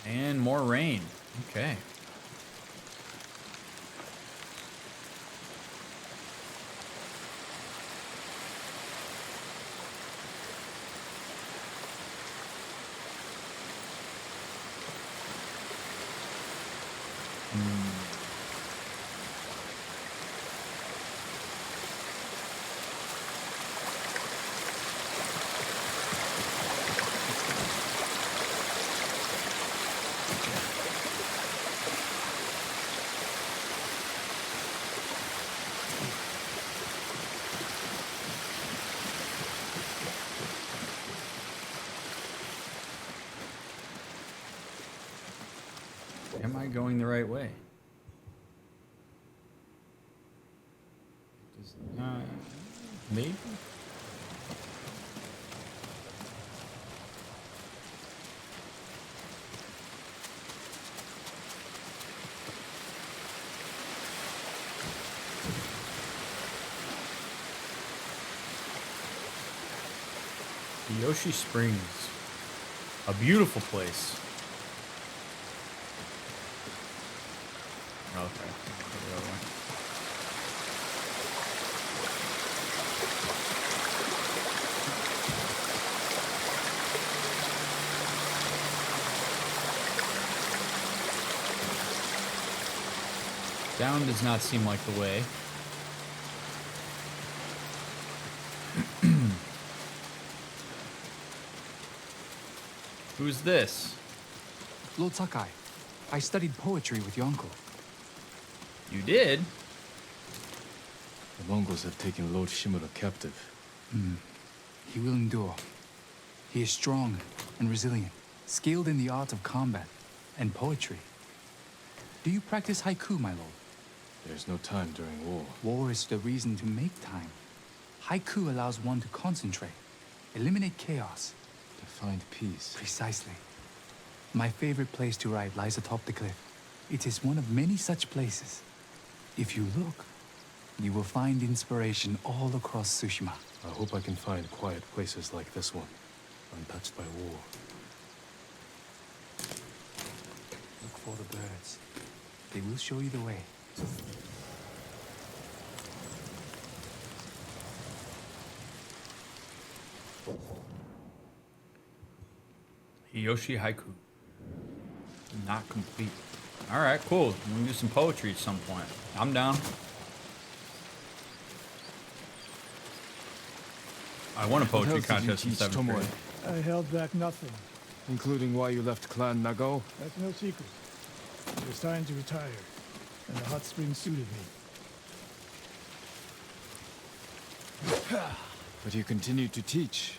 And more rain. Okay. Am I going the right way? Does not. Maybe? Yoshi Springs. A beautiful place. Okay. The other way. Down does not seem like the way. Who's this? Lord Sakai, I studied poetry with your uncle. You did? The Mongols have taken Lord Shimura captive. He will endure. He is strong and resilient, skilled in the art of combat and poetry. Do you practice haiku, my lord? There's no time during war. War is the reason to make time. Haiku allows one to concentrate, eliminate chaos. To find peace. Precisely. My favorite place to write lies atop the cliff. It is one of many such places. If you look, you will find inspiration all across Tsushima. I hope I can find quiet places like this one, untouched by war. Look for the birds. They will show you the way. Hiyoshi Haiku. Not complete. Alright, cool. We can do some poetry at some point. I'm down. I won a poetry contest in 7th grade. I held back nothing. Including why you left Clan Nagao? That's no secret. It was time to retire, and the hot spring suited me. But you continued to teach.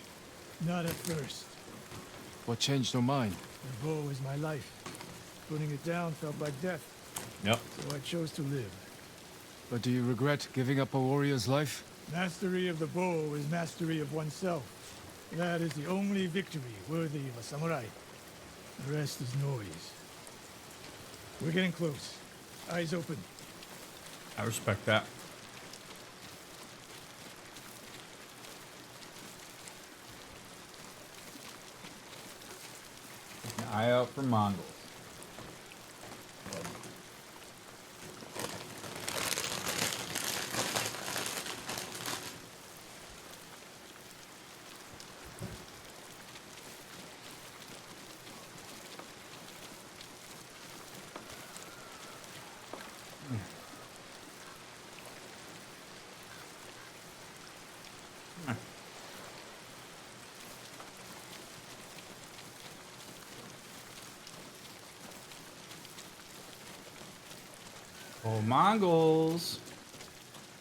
Not at first. What changed your mind? The bow is my life. Putting it down felt like death, Yep. so I chose to live. But do you regret giving up a warrior's life? Mastery of the bow is mastery of oneself. That is the only victory worthy of a samurai. The rest is noise. We're getting close. Eyes open. I respect that. Eye out for Mongols. Oh, Mongols.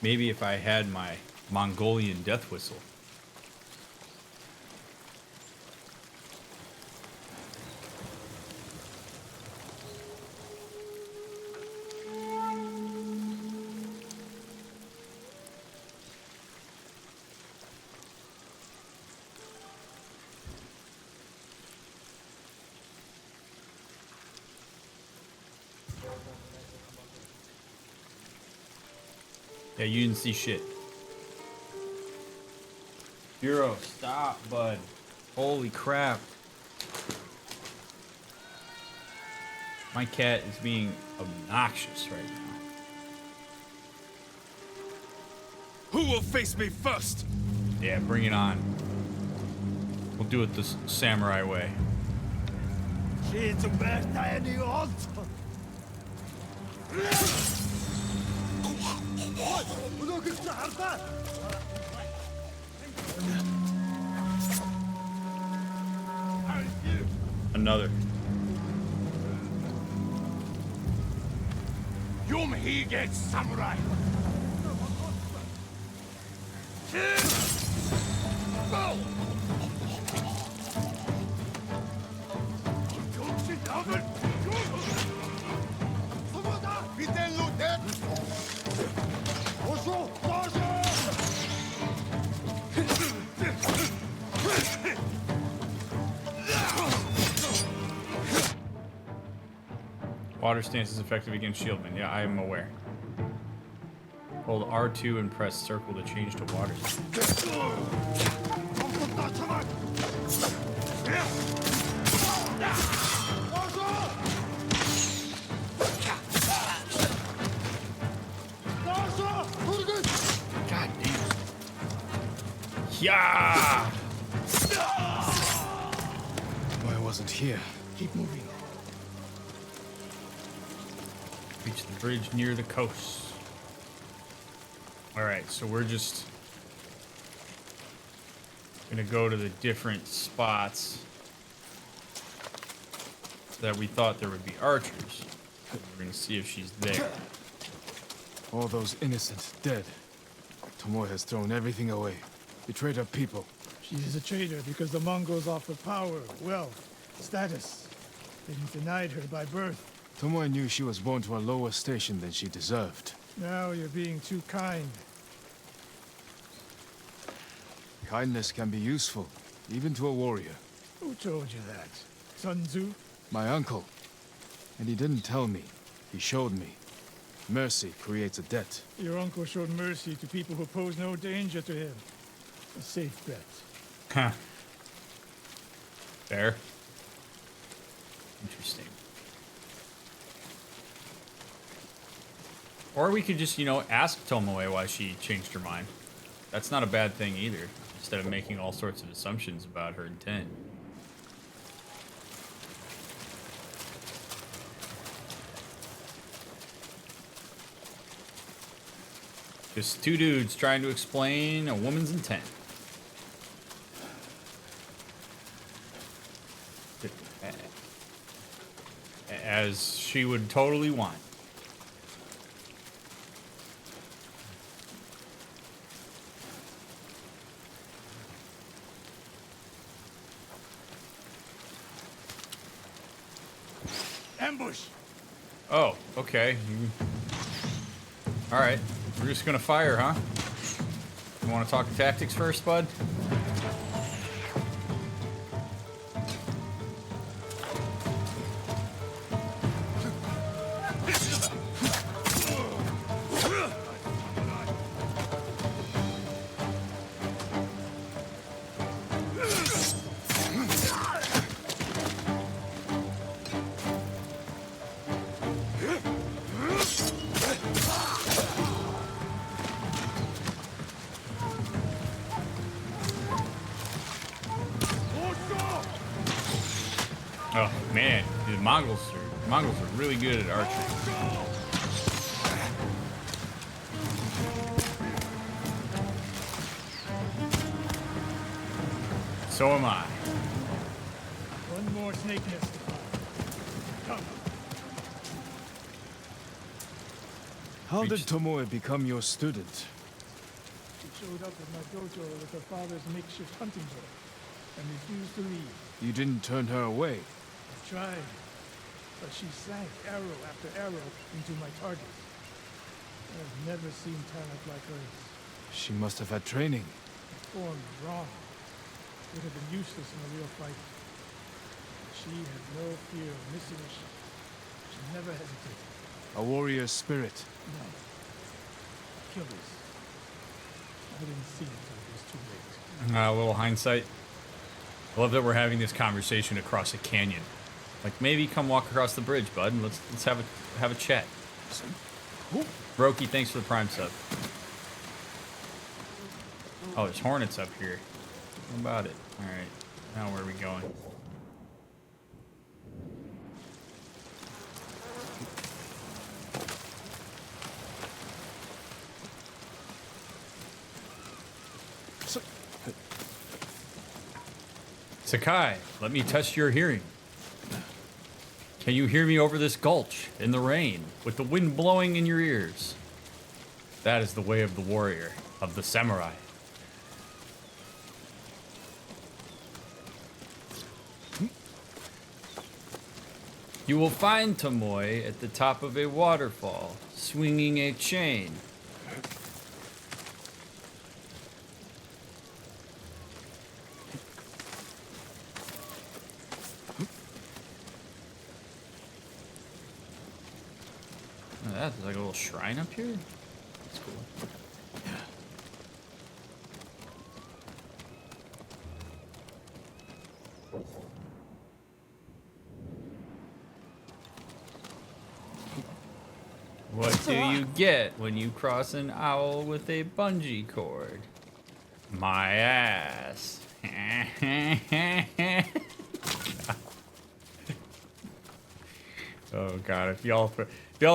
Maybe if I had my Mongolian death whistle. Yeah, you didn't see shit. Hero, stop, bud. Holy crap. My cat is being obnoxious right now. Who will face me first? Yeah, bring it on. We'll do it the samurai way. Another. Yum he gets samurai. Water stance is effective against shieldmen. Yeah, I am aware. Hold R2 and press circle to change to water. God damn. Yeah! Why wasn't here? Keep moving. Reach the bridge near the coast. Alright, so we're just gonna go to the different spots that we thought there would be archers. We're gonna see if she's there. All those innocent dead. Tomoe has thrown everything away. Betrayed her people. She is a traitor because the Mongols offer power, wealth, status. They've denied her by birth. Tomoe knew she was born to a lower station than she deserved. Now you're being too kind. Kindness can be useful, even to a warrior. Who told you that? Sun Tzu? My uncle. And he didn't tell me. He showed me. Mercy creates a debt. Your uncle showed mercy to people who pose no danger to him. A safe bet. Huh. Fair. Interesting. Or we could just, you know, ask Tomoe why she changed her mind. That's not a bad thing either, instead of making all sorts of assumptions about her intent. Just two dudes trying to explain a woman's intent. As she would totally want. Ambush! Oh, okay. Alright, we're just gonna fire, huh? You wanna talk tactics first, bud? Oh man, the Mongols are really good at archery. So am I. One more snake nest to find. Come. How did Tomoe become your student? She showed up at my dojo with her father's makeshift hunting bow and refused to leave. You didn't turn her away. I tried, but she sank arrow after arrow into my target. I've never seen talent like hers. She must have had training. Her form was wrong. Would have been useless in a real fight. She had no fear of missing a shot. She never hesitated. A warrior spirit. No. Killers. I didn't see it until it was too late. A little hindsight. I love that we're having this conversation across a canyon. Like, maybe come walk across the bridge, bud, and let's have a chat. Roki, thanks for the prime sub. Oh, there's hornets up here. How about it? All right, now where are we going? Sakai, let me test your hearing. Can you hear me over this gulch, in the rain, with the wind blowing in your ears? That is the way of the warrior, of the samurai. You will find Tomoe at the top of a waterfall, swinging a chain. There's like a little shrine up here. That's cool. What do you get when you cross an owl with a bungee cord? My ass. Oh god, if y'all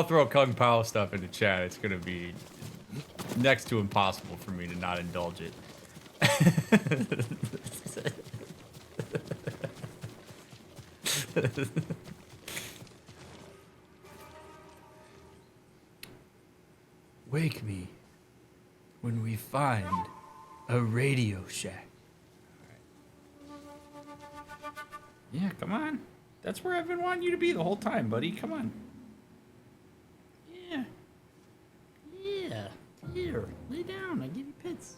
throw Kung Pao stuff into chat, it's gonna be next to impossible for me to not indulge it. Wake me when we find a Radio Shack. Yeah, come on. That's where I've been wanting you to be the whole time, buddy. Come on. Yeah. Yeah. Here. Lay down. I give you pits.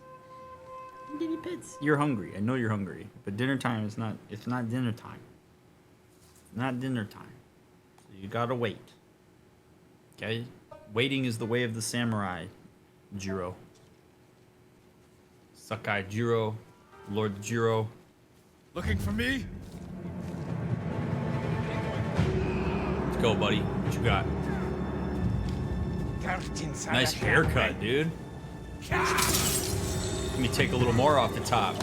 I give you pits. You're hungry. I know you're hungry. But dinner time is not... It's not dinner time. It's not dinner time. So you gotta wait. Okay? Waiting is the way of the samurai. Jiro. Sakai Jiro. Lord Jiro. Looking for me? Let's go, buddy. What you got? Nice haircut, dude. Let me take a little more off the top.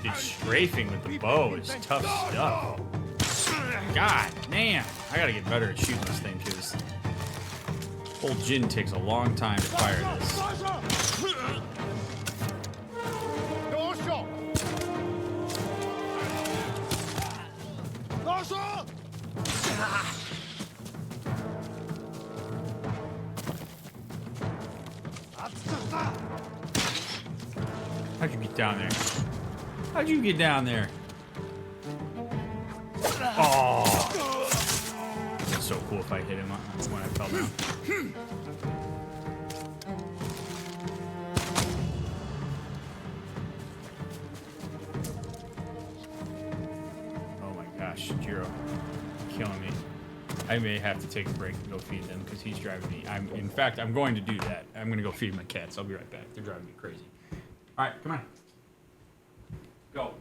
Dude, strafing with the bow is tough stuff. God damn. I gotta get better at shooting this thing because old Jin takes a long time to fire this. How'd you get down there? How'd you get down there? Oh, so cool if I hit him when I fell down. Oh my gosh, Jiro, killing me. I may have to take a break and go feed them because he's driving me. In fact, I'm going to do that. I'm going to go feed my cats. I'll be right back. They're driving me crazy. All right, come on. Go.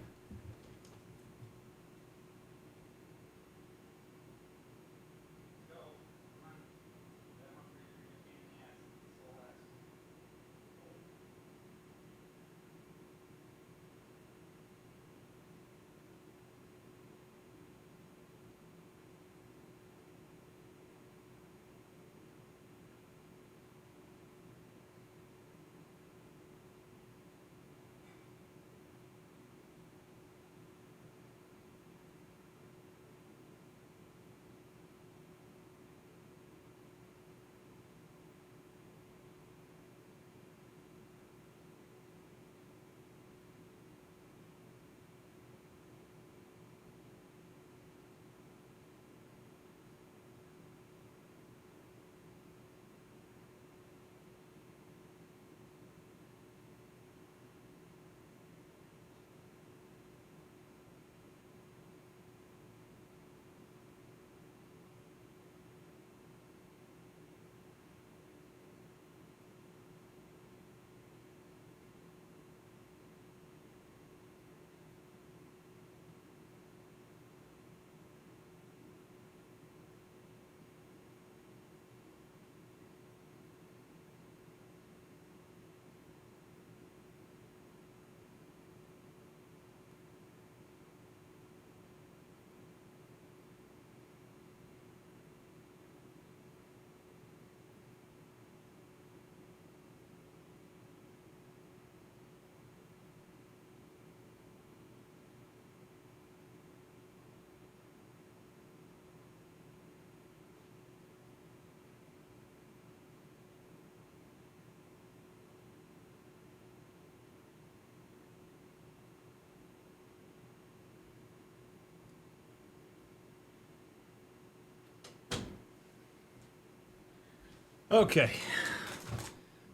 Okay.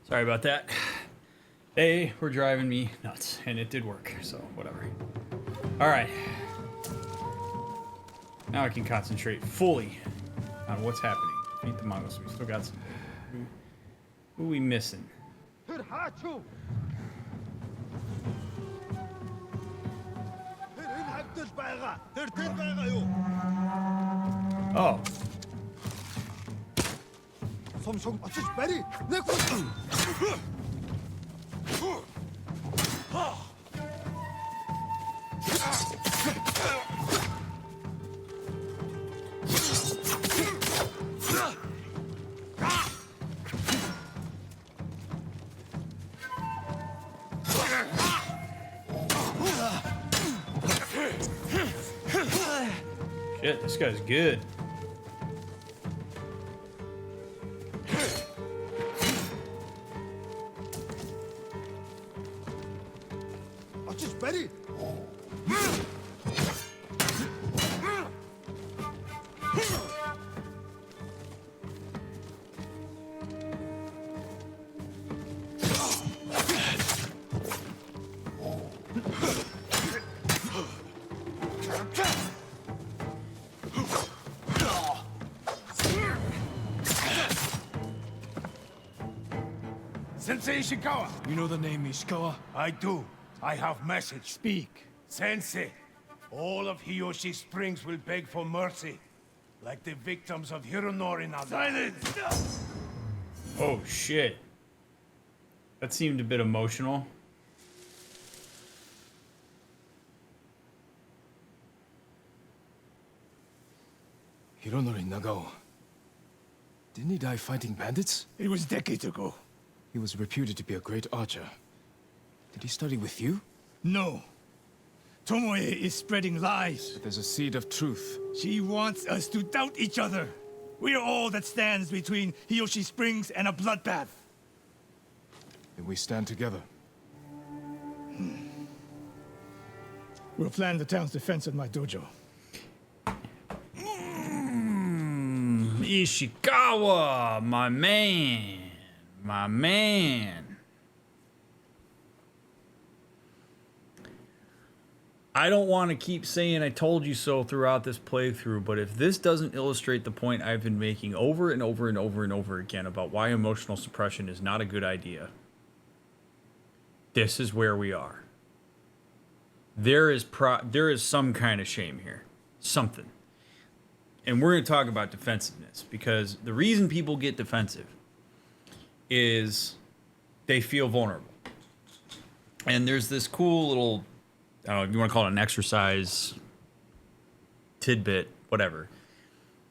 Sorry about that. They were driving me nuts, and it did work, so whatever. All right. Now I can concentrate fully on what's happening. Beat the Mongols. We still got some. Who are we missing? Oh. Shit, this guy's good. Sensei Ishikawa! You know the name Ishikawa? I do. I have message. Speak. Sensei, all of Hiyoshi Springs will beg for mercy, like the victims of Hironori Naga. Silence! Oh shit. That seemed a bit emotional. Hironori Nagao. Didn't he die fighting bandits? It was decades ago. He was reputed to be a great archer. Did he study with you? No. Tomoe is spreading lies. But there's a seed of truth. She wants us to doubt each other. We are all that stands between Hiyoshi Springs and a bloodbath. Then we stand together. We'll plan the town's defense at my dojo. Ishikawa, my man. My man. I don't want to keep saying I told you so throughout this playthrough, but if this doesn't illustrate the point I've been making over and over and over and over again about why emotional suppression is not a good idea, this is where we are. There is some kind of shame here. Something. And we're going to talk about defensiveness, because the reason people get defensive is they feel vulnerable. And there's this cool little, I don't know if you want to call it an exercise, tidbit, whatever,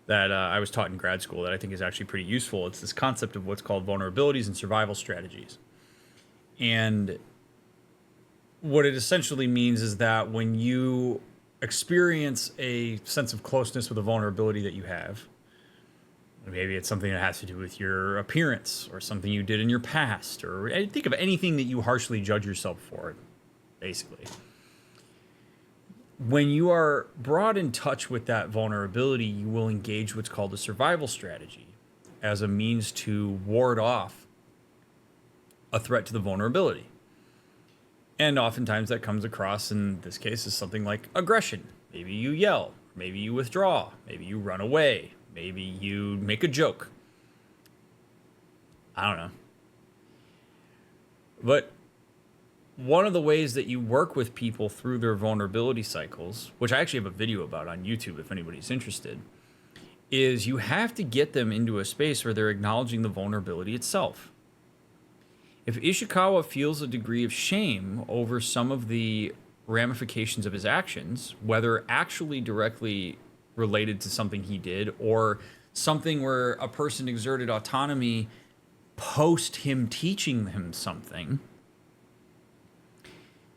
that I was taught in grad school that I think is actually pretty useful. It's this concept of what's called vulnerabilities and survival strategies. And what it essentially means is that when you experience a sense of closeness with a vulnerability that you have, maybe it's something that has to do with your appearance or something you did in your past, or think of anything that you harshly judge yourself for, basically. When you are brought in touch with that vulnerability, you will engage what's called a survival strategy as a means to ward off a threat to the vulnerability. And oftentimes that comes across, in this case, as something like aggression. Maybe you yell, maybe you withdraw, maybe you run away, maybe you make a joke. I don't know. But one of the ways that you work with people through their vulnerability cycles, which I actually have a video about on YouTube if anybody's interested, is you have to get them into a space where they're acknowledging the vulnerability itself. If Ishikawa feels a degree of shame over some of the ramifications of his actions, whether actually directly related to something he did or something where a person exerted autonomy post him teaching him something,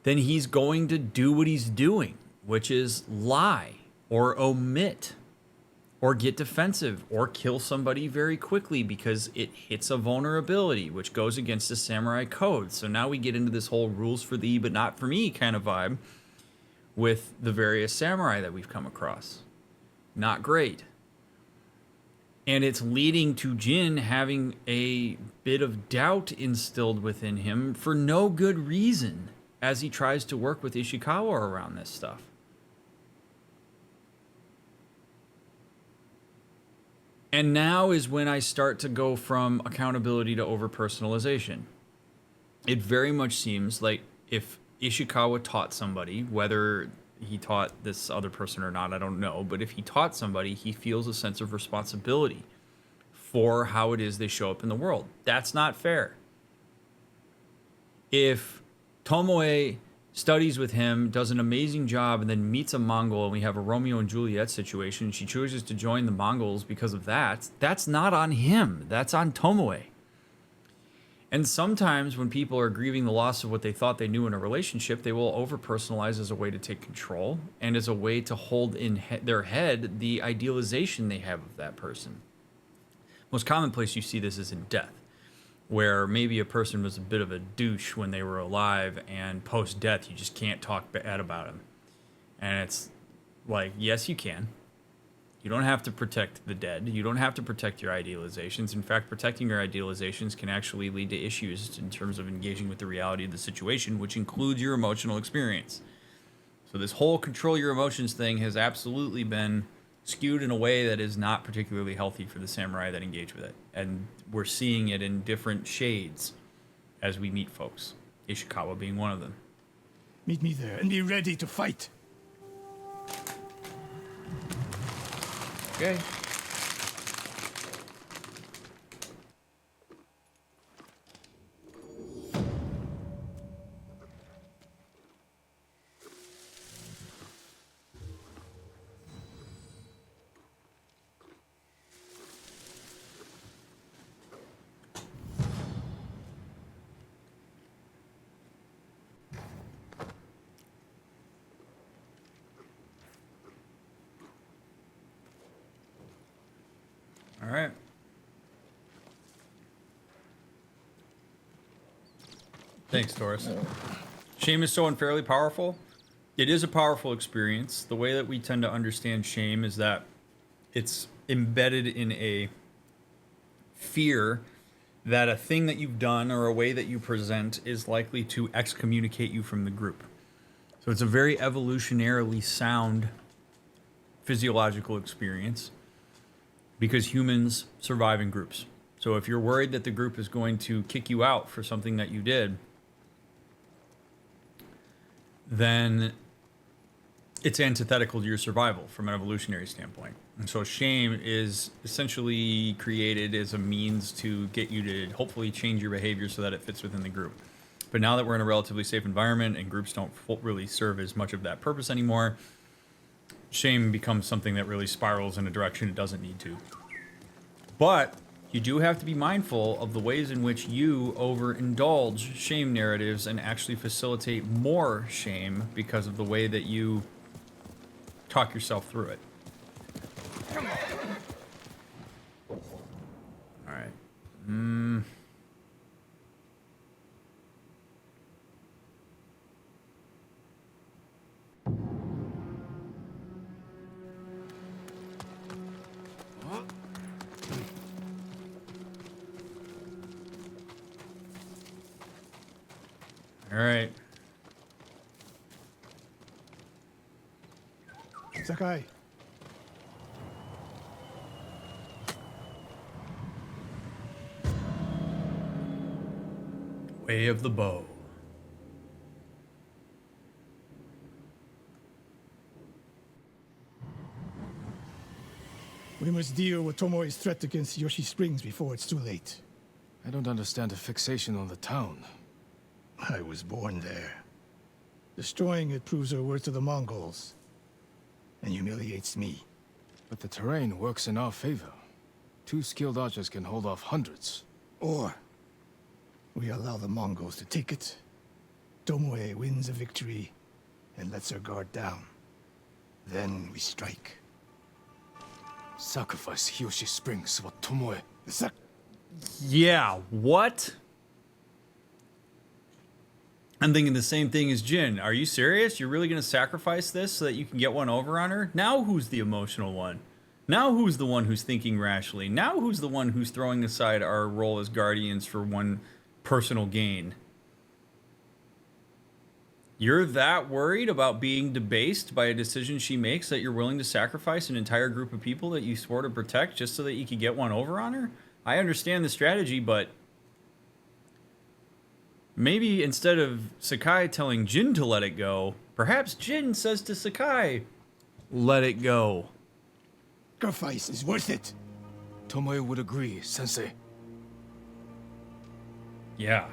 then he's going to do what he's doing, which is lie or omit or get defensive or kill somebody very quickly because it hits a vulnerability, which goes against the samurai code. So now we get into this whole rules for thee but not for me kind of vibe with the various samurai that we've come across. Not great. And it's leading to Jin having a bit of doubt instilled within him for no good reason as he tries to work with Ishikawa around this stuff. And now is when I start to go from accountability to over-personalization. It very much seems like if Ishikawa taught somebody, whether he taught this other person or not, I don't know, but if he taught somebody, he feels a sense of responsibility for how it is they show up in the world. That's not fair. If Tomoe studies with him, does an amazing job, and then meets a Mongol, and we have a Romeo and Juliet situation, she chooses to join the Mongols because of that, that's not on him. That's on Tomoe. And sometimes when people are grieving the loss of what they thought they knew in a relationship, they will over-personalize as a way to take control and as a way to hold in their head the idealization they have of that person. Most common place you see this is in death, where maybe a person was a bit of a douche when they were alive, and post-death you just can't talk bad about him. And it's like, yes, you can. You don't have to protect the dead. You don't have to protect your idealizations. In fact, protecting your idealizations can actually lead to issues in terms of engaging with the reality of the situation, which includes your emotional experience. So this whole control your emotions thing has absolutely been skewed in a way that is not particularly healthy for the samurai that engage with it. And we're seeing it in different shades as we meet folks, Ishikawa being one of them. Meet me there and be ready to fight. Okay. All right. Thanks, Taurus. Shame is so unfairly powerful. It is a powerful experience. The way that we tend to understand shame is that it's embedded in a fear that a thing that you've done or a way that you present is likely to excommunicate you from the group. So it's a very evolutionarily sound physiological experience because humans survive in groups. So if you're worried that the group is going to kick you out for something that you did, then it's antithetical to your survival from an evolutionary standpoint. And so shame is essentially created as a means to get you to hopefully change your behavior so that it fits within the group. But now that we're in a relatively safe environment and groups don't really serve as much of that purpose anymore, shame becomes something that really spirals in a direction it doesn't need to. But you do have to be mindful of the ways in which you overindulge shame narratives and actually facilitate more shame because of the way that you talk yourself through it. All right. All right. Sakai. Way of the bow. We must deal with Tomoe's threat against Yoshi Springs before it's too late. I don't understand the fixation on the town. I was born there. Destroying it proves our worth to the Mongols. And humiliates me. But the terrain works in our favor. 2 skilled archers can hold off hundreds. Or we allow the Mongols to take it. Tomoe wins a victory and lets her guard down. Then we strike. Sacrifice Hiyoshi Springs for Tomoe. Yeah, what? I'm thinking the same thing as Jin. Are you serious? You're really going to sacrifice this so that you can get one over on her? Now who's the emotional one? Now who's the one who's thinking rashly? Now who's the one who's throwing aside our role as guardians for one personal gain? You're that worried about being debased by a decision she makes that you're willing to sacrifice an entire group of people that you swore to protect just so that you could get one over on her? I understand the strategy, but maybe instead of Sakai telling Jin to let it go, perhaps Jin says to Sakai, let it go. Sacrifice is worth it. Tomoe would agree, Sensei. Yeah.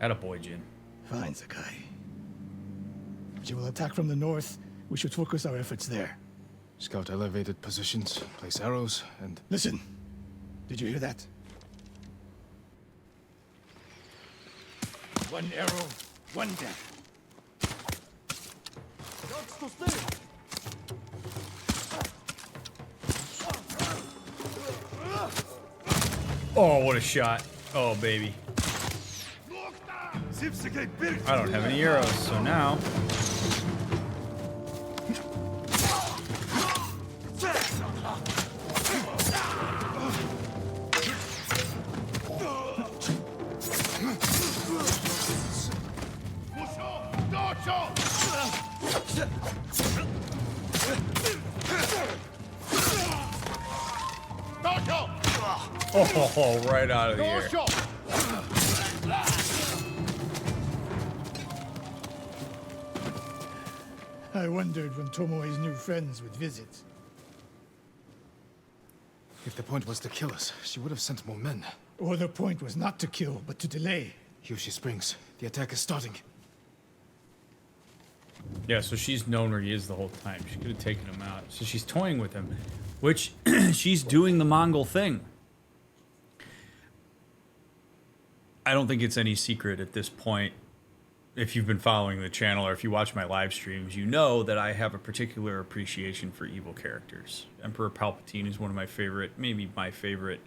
Attaboy, Jin. Fine, Sakai. She will attack from the north. We should focus our efforts there. Scout elevated positions, place arrows, and... Listen. Did you hear that? One arrow, one death. Oh, what a shot. Oh, baby. I don't have any arrows, so now... Oh, right out of the air. I wondered when Tomoe's new friends would visit. If the point was to kill us, she would have sent more men. Or the point was not to kill, but to delay. Hiyoshi Springs. The attack is starting. Yeah, so she's known where he is the whole time. She could have taken him out. So she's toying with him, which she's doing the Mongol thing. I don't think it's any secret at this point, if you've been following the channel or if you watch my live streams, you know that I have a particular appreciation for evil characters. Emperor Palpatine is one of my favorite, maybe my favorite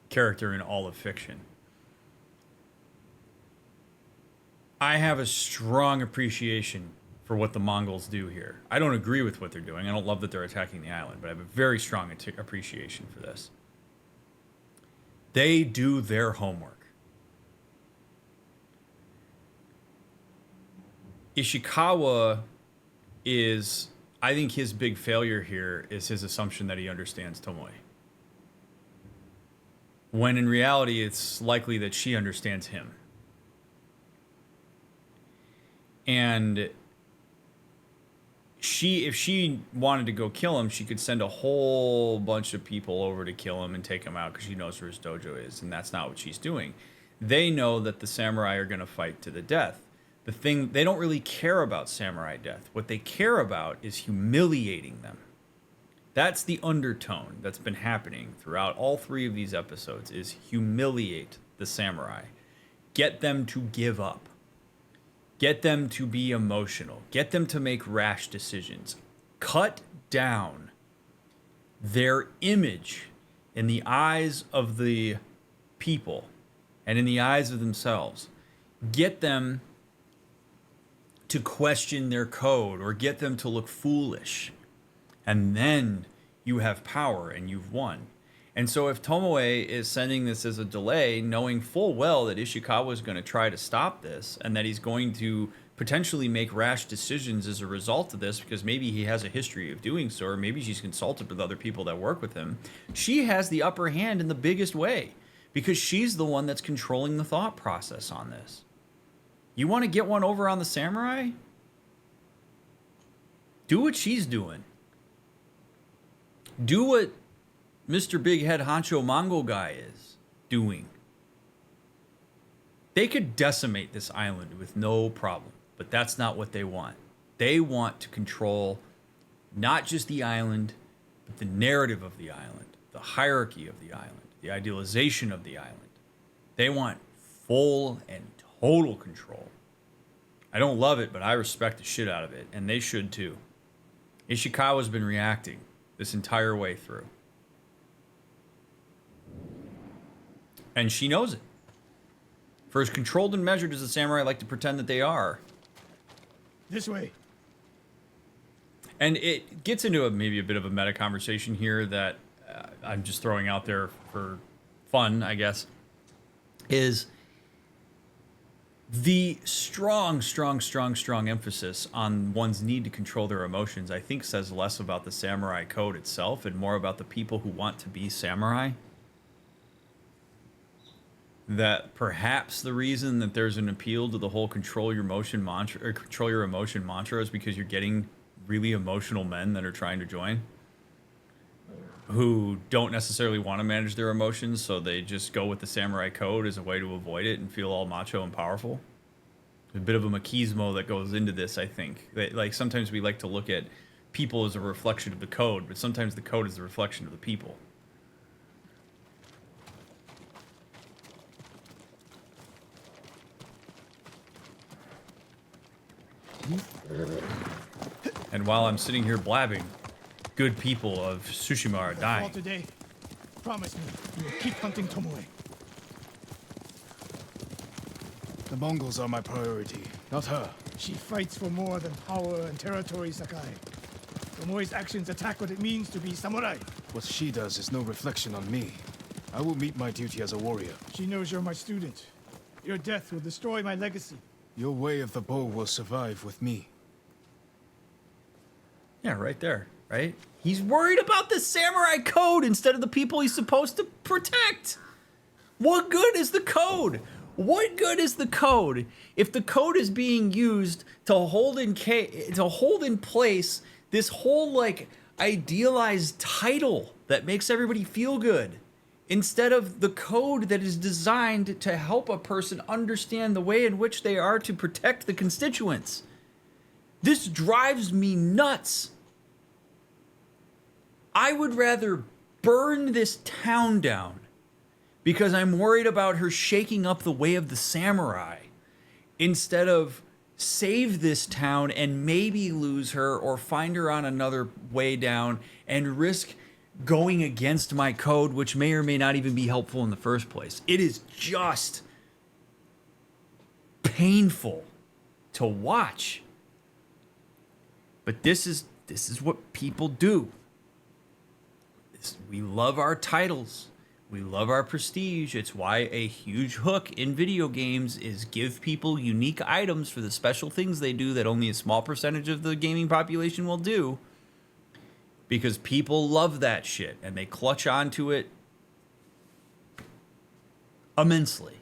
character in all of fiction. I have a strong appreciation for what the Mongols do here. I don't agree with what they're doing. I don't love that they're attacking the island, but I have a very strong appreciation for this. They do their homework. Ishikawa is, I think his big failure here is his assumption that he understands Tomoe. When in reality, it's likely that she understands him. And if she wanted to go kill him, she could send a whole bunch of people over to kill him and take him out because she knows where his dojo is, and that's not what she's doing. They know that the samurai are going to fight to the death. The thing, they don't really care about samurai death. What they care about is humiliating them. That's the undertone that's been happening throughout all 3 of these episodes, is humiliate the samurai. Get them to give up. Get them to be emotional. Get them to make rash decisions. Cut down their image in the eyes of the people and in the eyes of themselves. Get them to question their code or get them to look foolish. And then you have power and you've won. And so if Tomoe is sending this as a delay, knowing full well that Ishikawa is going to try to stop this and that he's going to potentially make rash decisions as a result of this because maybe he has a history of doing so, or maybe she's consulted with other people that work with him, she has the upper hand in the biggest way because she's the one that's controlling the thought process on this. You want to get one over on the samurai? Do what she's doing. Do what Mr. Big Head Honcho Mongol guy is doing. They could decimate this island with no problem, but that's not what they want. They want to control not just the island, but the narrative of the island, the hierarchy of the island, the idealization of the island. They want full and total control. I don't love it, but I respect the shit out of it, and they should too. Ishikawa's been reacting this entire way through. And she knows it. For as controlled and measured as the samurai like to pretend that they are. This way. And it gets into maybe a bit of a meta conversation here that I'm just throwing out there for fun, I guess, is the strong emphasis on one's need to control their emotions, I think says less about the samurai code itself and more about the people who want to be samurai. That perhaps the reason that there's an appeal to the whole control your emotion mantra or control your emotion mantra is because you're getting really emotional men that are trying to join who don't necessarily want to manage their emotions, so they just go with the samurai code as a way to avoid it and feel all macho and powerful. A bit of a machismo that goes into this, I think. Like sometimes we like to look at people as a reflection of the code, but sometimes the code is the reflection of the people. And while I'm sitting here blabbing, good people of Tsushima are dying. Today, promise me you will keep hunting Tomoe. The Mongols are my priority, not her. She fights for more than power and territory, Sakai. Tomoe's actions attack what it means to be samurai. What she does is no reflection on me. I will meet my duty as a warrior. She knows you're my student. Your death will destroy my legacy. Your way of the bow will survive with me. Yeah, right there, right? He's worried about the samurai code instead of the people he's supposed to protect. What good is the code? What good is the code if the code is being used to hold in place this whole like idealized title that makes everybody feel good, instead of the code that is designed to help a person understand the way in which they are to protect the constituents? This drives me nuts. I would rather burn this town down because I'm worried about her shaking up the way of the samurai, instead of save this town and maybe lose her or find her on another way down and risk going against my code, which may or may not even be helpful in the first place. It is just painful to watch. But this is what people do. We love our titles. We love our prestige. It's why a huge hook in video games is give people unique items for the special things they do that only a small percentage of the gaming population will do. Because people love that shit and they clutch onto it immensely.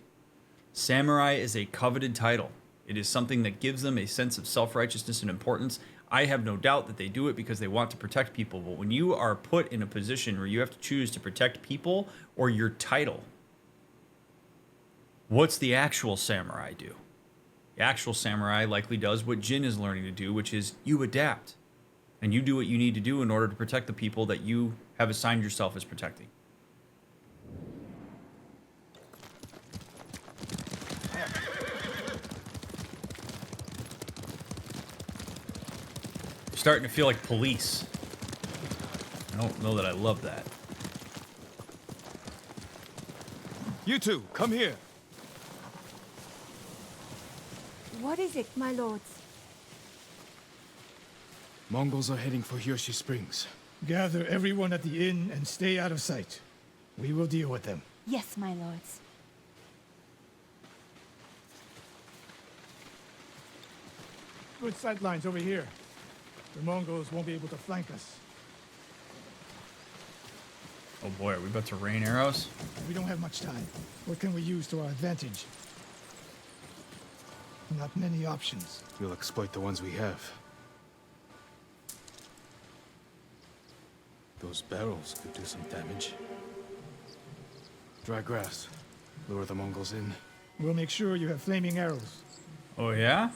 Samurai is a coveted title. It is something that gives them a sense of self-righteousness and importance. I have no doubt that they do it because they want to protect people. But when you are put in a position where you have to choose to protect people or your title, what's the actual samurai do? The actual samurai likely does what Jin is learning to do, which is you adapt. And you do what you need to do in order to protect the people that you have assigned yourself as protecting. Starting to feel like police. I don't know that I love that. You two, come here. What is it, my lords? Mongols are heading for Hiyoshi Springs. Gather everyone at the inn and stay out of sight. We will deal with them. Yes, my lords. Good sight lines over here. The Mongols won't be able to flank us. Oh boy, are we about to rain arrows? We don't have much time. What can we use to our advantage? Not many options. We'll exploit the ones we have. Those barrels could do some damage. Dry grass. Lure the Mongols in. We'll make sure you have flaming arrows. Oh yeah?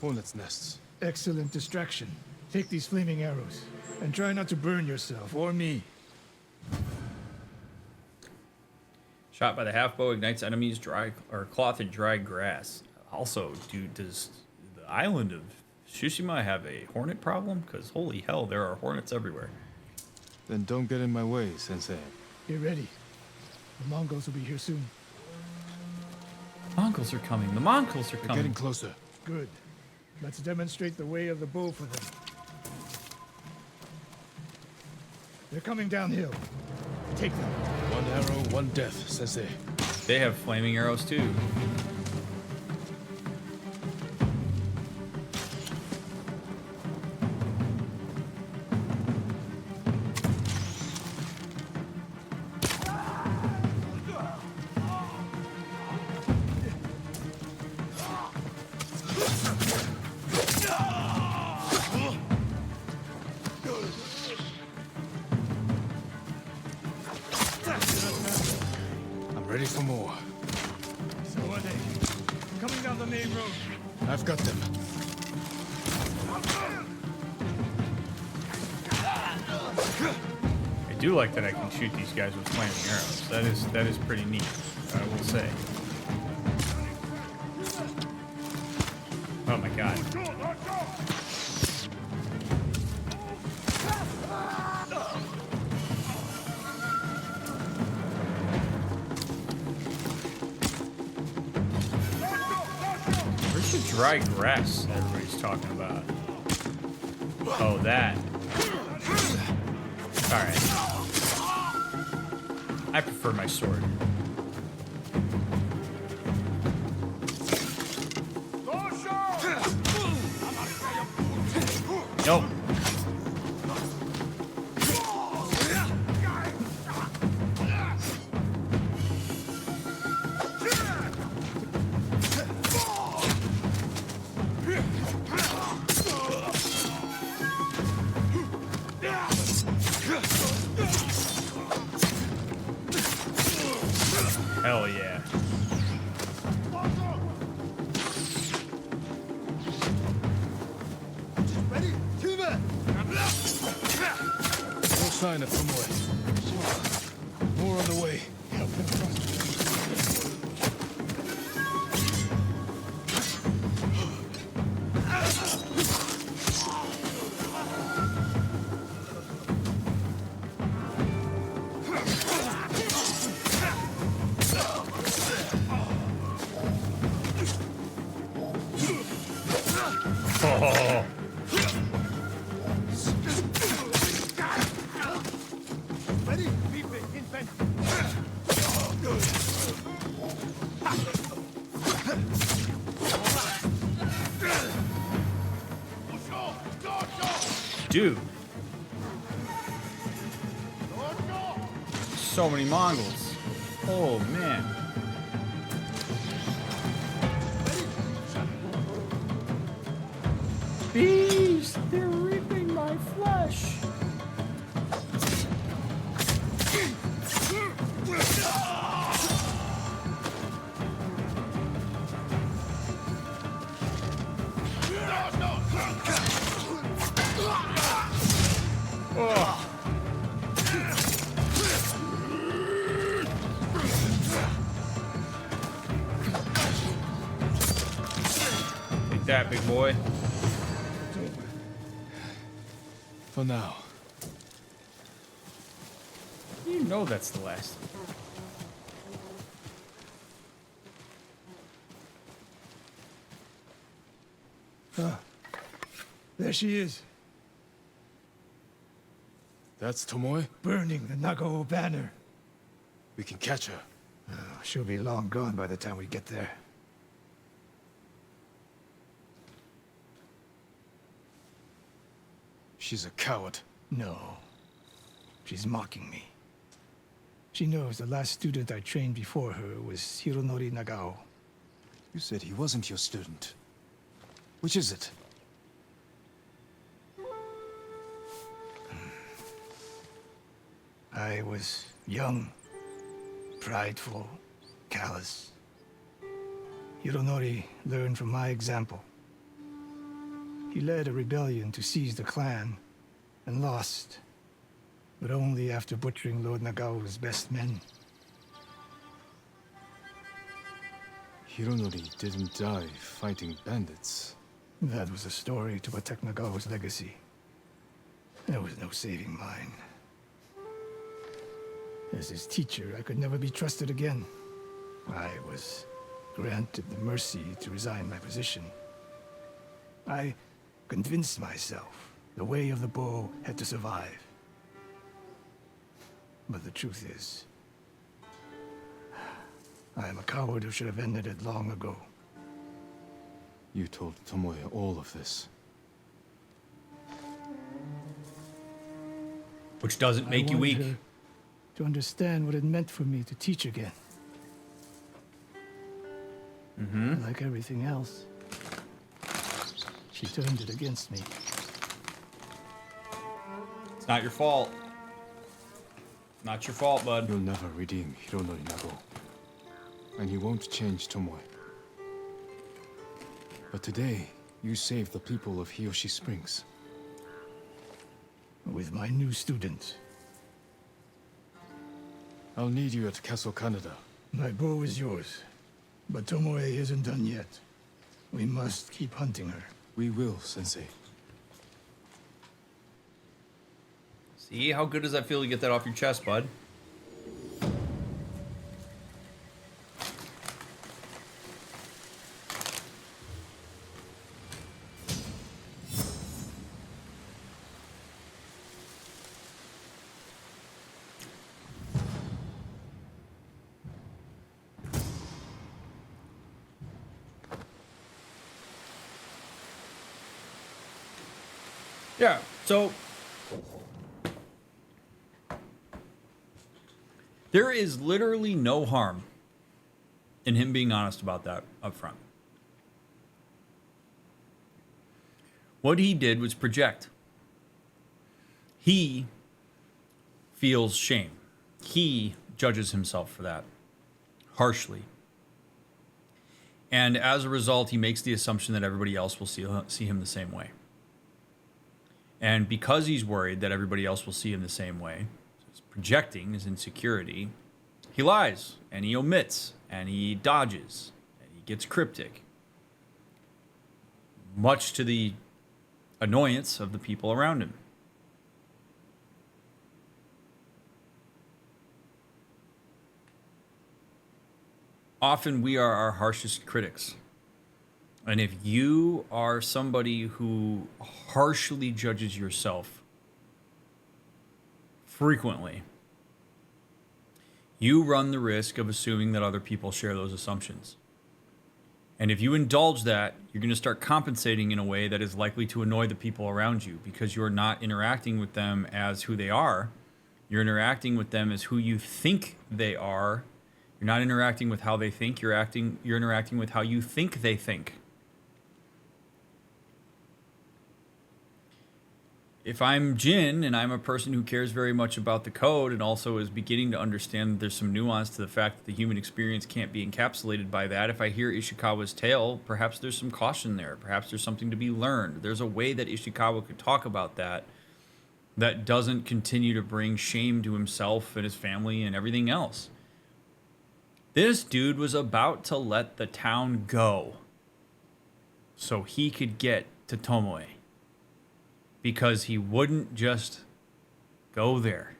Hornets' nests. Excellent distraction. Take these flaming arrows, and try not to burn yourself or me. Shot by the half bow ignites enemies dry or cloth in dry grass. Also, does the island of Tsushima have a hornet problem? Because holy hell, there are hornets everywhere. Then don't get in my way, Sensei. Get ready. The Mongols will be here soon. Mongols are coming. The Mongols are They're coming. getting closer. Good. Let's demonstrate the way of the bow for them. They're coming downhill. Take them. One arrow, one death, Sensei. They have flaming arrows too. I'm ready for more. So are they. Coming down the main road. I've got them. I do like that I can shoot these guys with flaming arrows. That is pretty neat, I will say. Oh my god. Where's the dry grass everybody's talking about? Oh, that. Alright. I prefer my sword. Nope. Hell yeah. No sign of Tomoe. More on the way. Help them cross. Oh. Dude. So many Mongols. Oh, man. Bees! They're ripping my flesh! Oh. Take that, big boy. For now. You know that's the last. There she is, That's Tomoe? burning the Nagao banner. We can catch her. She'll be long gone by the time we get there. She's a coward. No. She's mocking me. She knows the last student I trained before her was Hironori Nagao. You said he wasn't your student. Which is it? I was young, prideful, callous. Hironori learned from my example. He led a rebellion to seize the clan, and lost, but only after butchering Lord Nagao's best men. Hironori didn't die fighting bandits. That was a story to protect Nagao's legacy. There was no saving mine. As his teacher, I could never be trusted again. I was granted the mercy to resign my position. I convinced myself the way of the bow had to survive. But the truth is, I am a coward who should have ended it long ago. You told Tomoe all of this. Which doesn't make you I weak. wanted her to understand what it meant for me to teach again. Like everything else, she turned it against me. It's not your fault. Not your fault, bud. You'll never redeem Hironori Nagao. And you won't change Tomoe. But today, you saved the people of Hiyoshi Springs. With my new student. I'll need you at Castle Canada. My bow is yours, but Tomoe isn't done yet. We must keep hunting her. We will, Sensei. See, how good does that feel to get that off your chest, bud? Yeah, so there is literally no harm in him being honest about that up front. What he did was project. He feels shame. He judges himself for that harshly. And as a result, he makes the assumption that everybody else will see him the same way. And because he's worried that everybody else will see him the same way, so he's projecting his insecurity, he lies, and he omits, and he dodges, and he gets cryptic. Much to the annoyance of the people around him. Often we are our harshest critics. And if you are somebody who harshly judges yourself frequently, you run the risk of assuming that other people share those assumptions. And if you indulge that, you're going to start compensating in a way that is likely to annoy the people around you because you're not interacting with them as who they are. You're interacting with them as who you think they are. You're not interacting with how they think. You're interacting with how you think they think. If I'm Jin and I'm a person who cares very much about the code and also is beginning to understand that there's some nuance to the fact that the human experience can't be encapsulated by that, if I hear Ishikawa's tale, perhaps there's some caution there. Perhaps there's something to be learned. There's a way that Ishikawa could talk about that that doesn't continue to bring shame to himself and his family and everything else. This dude was about to let the town go so he could get to Tomoe. Because he wouldn't just go there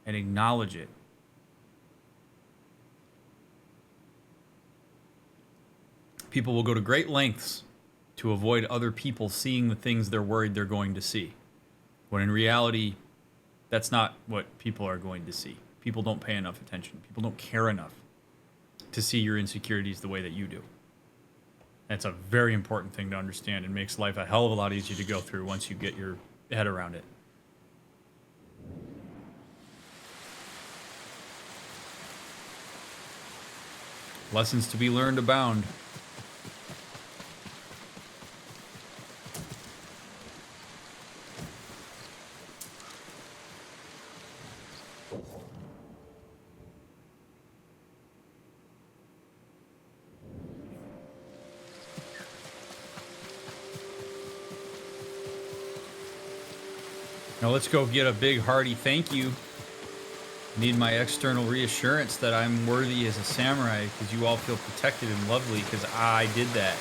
and acknowledge it. People will go to great lengths to avoid other people seeing the things they're worried they're going to see. When in reality, that's not what people are going to see. People don't pay enough attention. People don't care enough to see your insecurities the way that you do. That's a very important thing to understand and makes life a hell of a lot easier to go through once you get your head around it. Lessons to be learned abound. Now let's go get a big hearty thank you. Need my external reassurance that I'm worthy as a samurai because you all feel protected and lovely because I did that.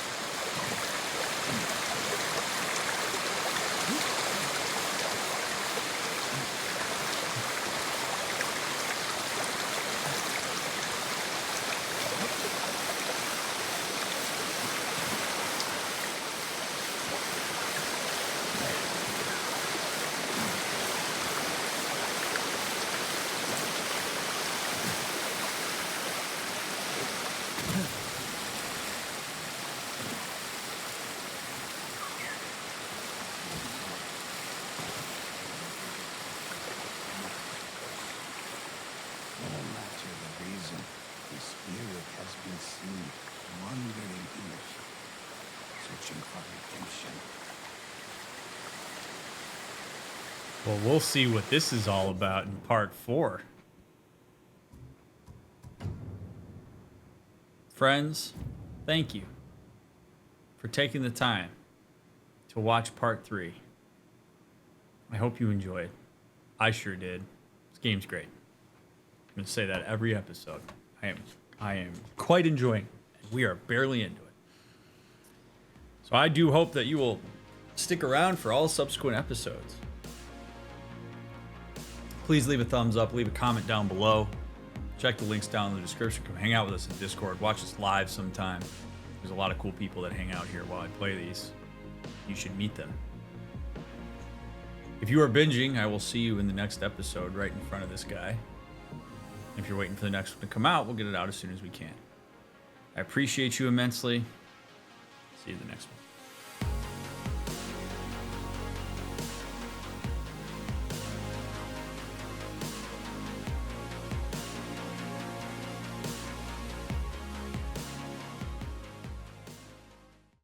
Well, we'll see what this is all about in part 4. Friends, thank you for taking the time to watch part 3. I hope you enjoyed. I sure did. This game's great. I'm going to say that every episode. I am quite enjoying it. We are barely into it. So I do hope that you will stick around for all subsequent episodes. Please leave a thumbs up, leave a comment down below. Check the links down in the description. Come hang out with us in Discord. Watch us live sometime. There's a lot of cool people that hang out here while I play these. You should meet them. If you are binging, I will see you in the next episode right in front of this guy. If you're waiting for the next one to come out, we'll get it out as soon as we can. I appreciate you immensely. See you in the next one.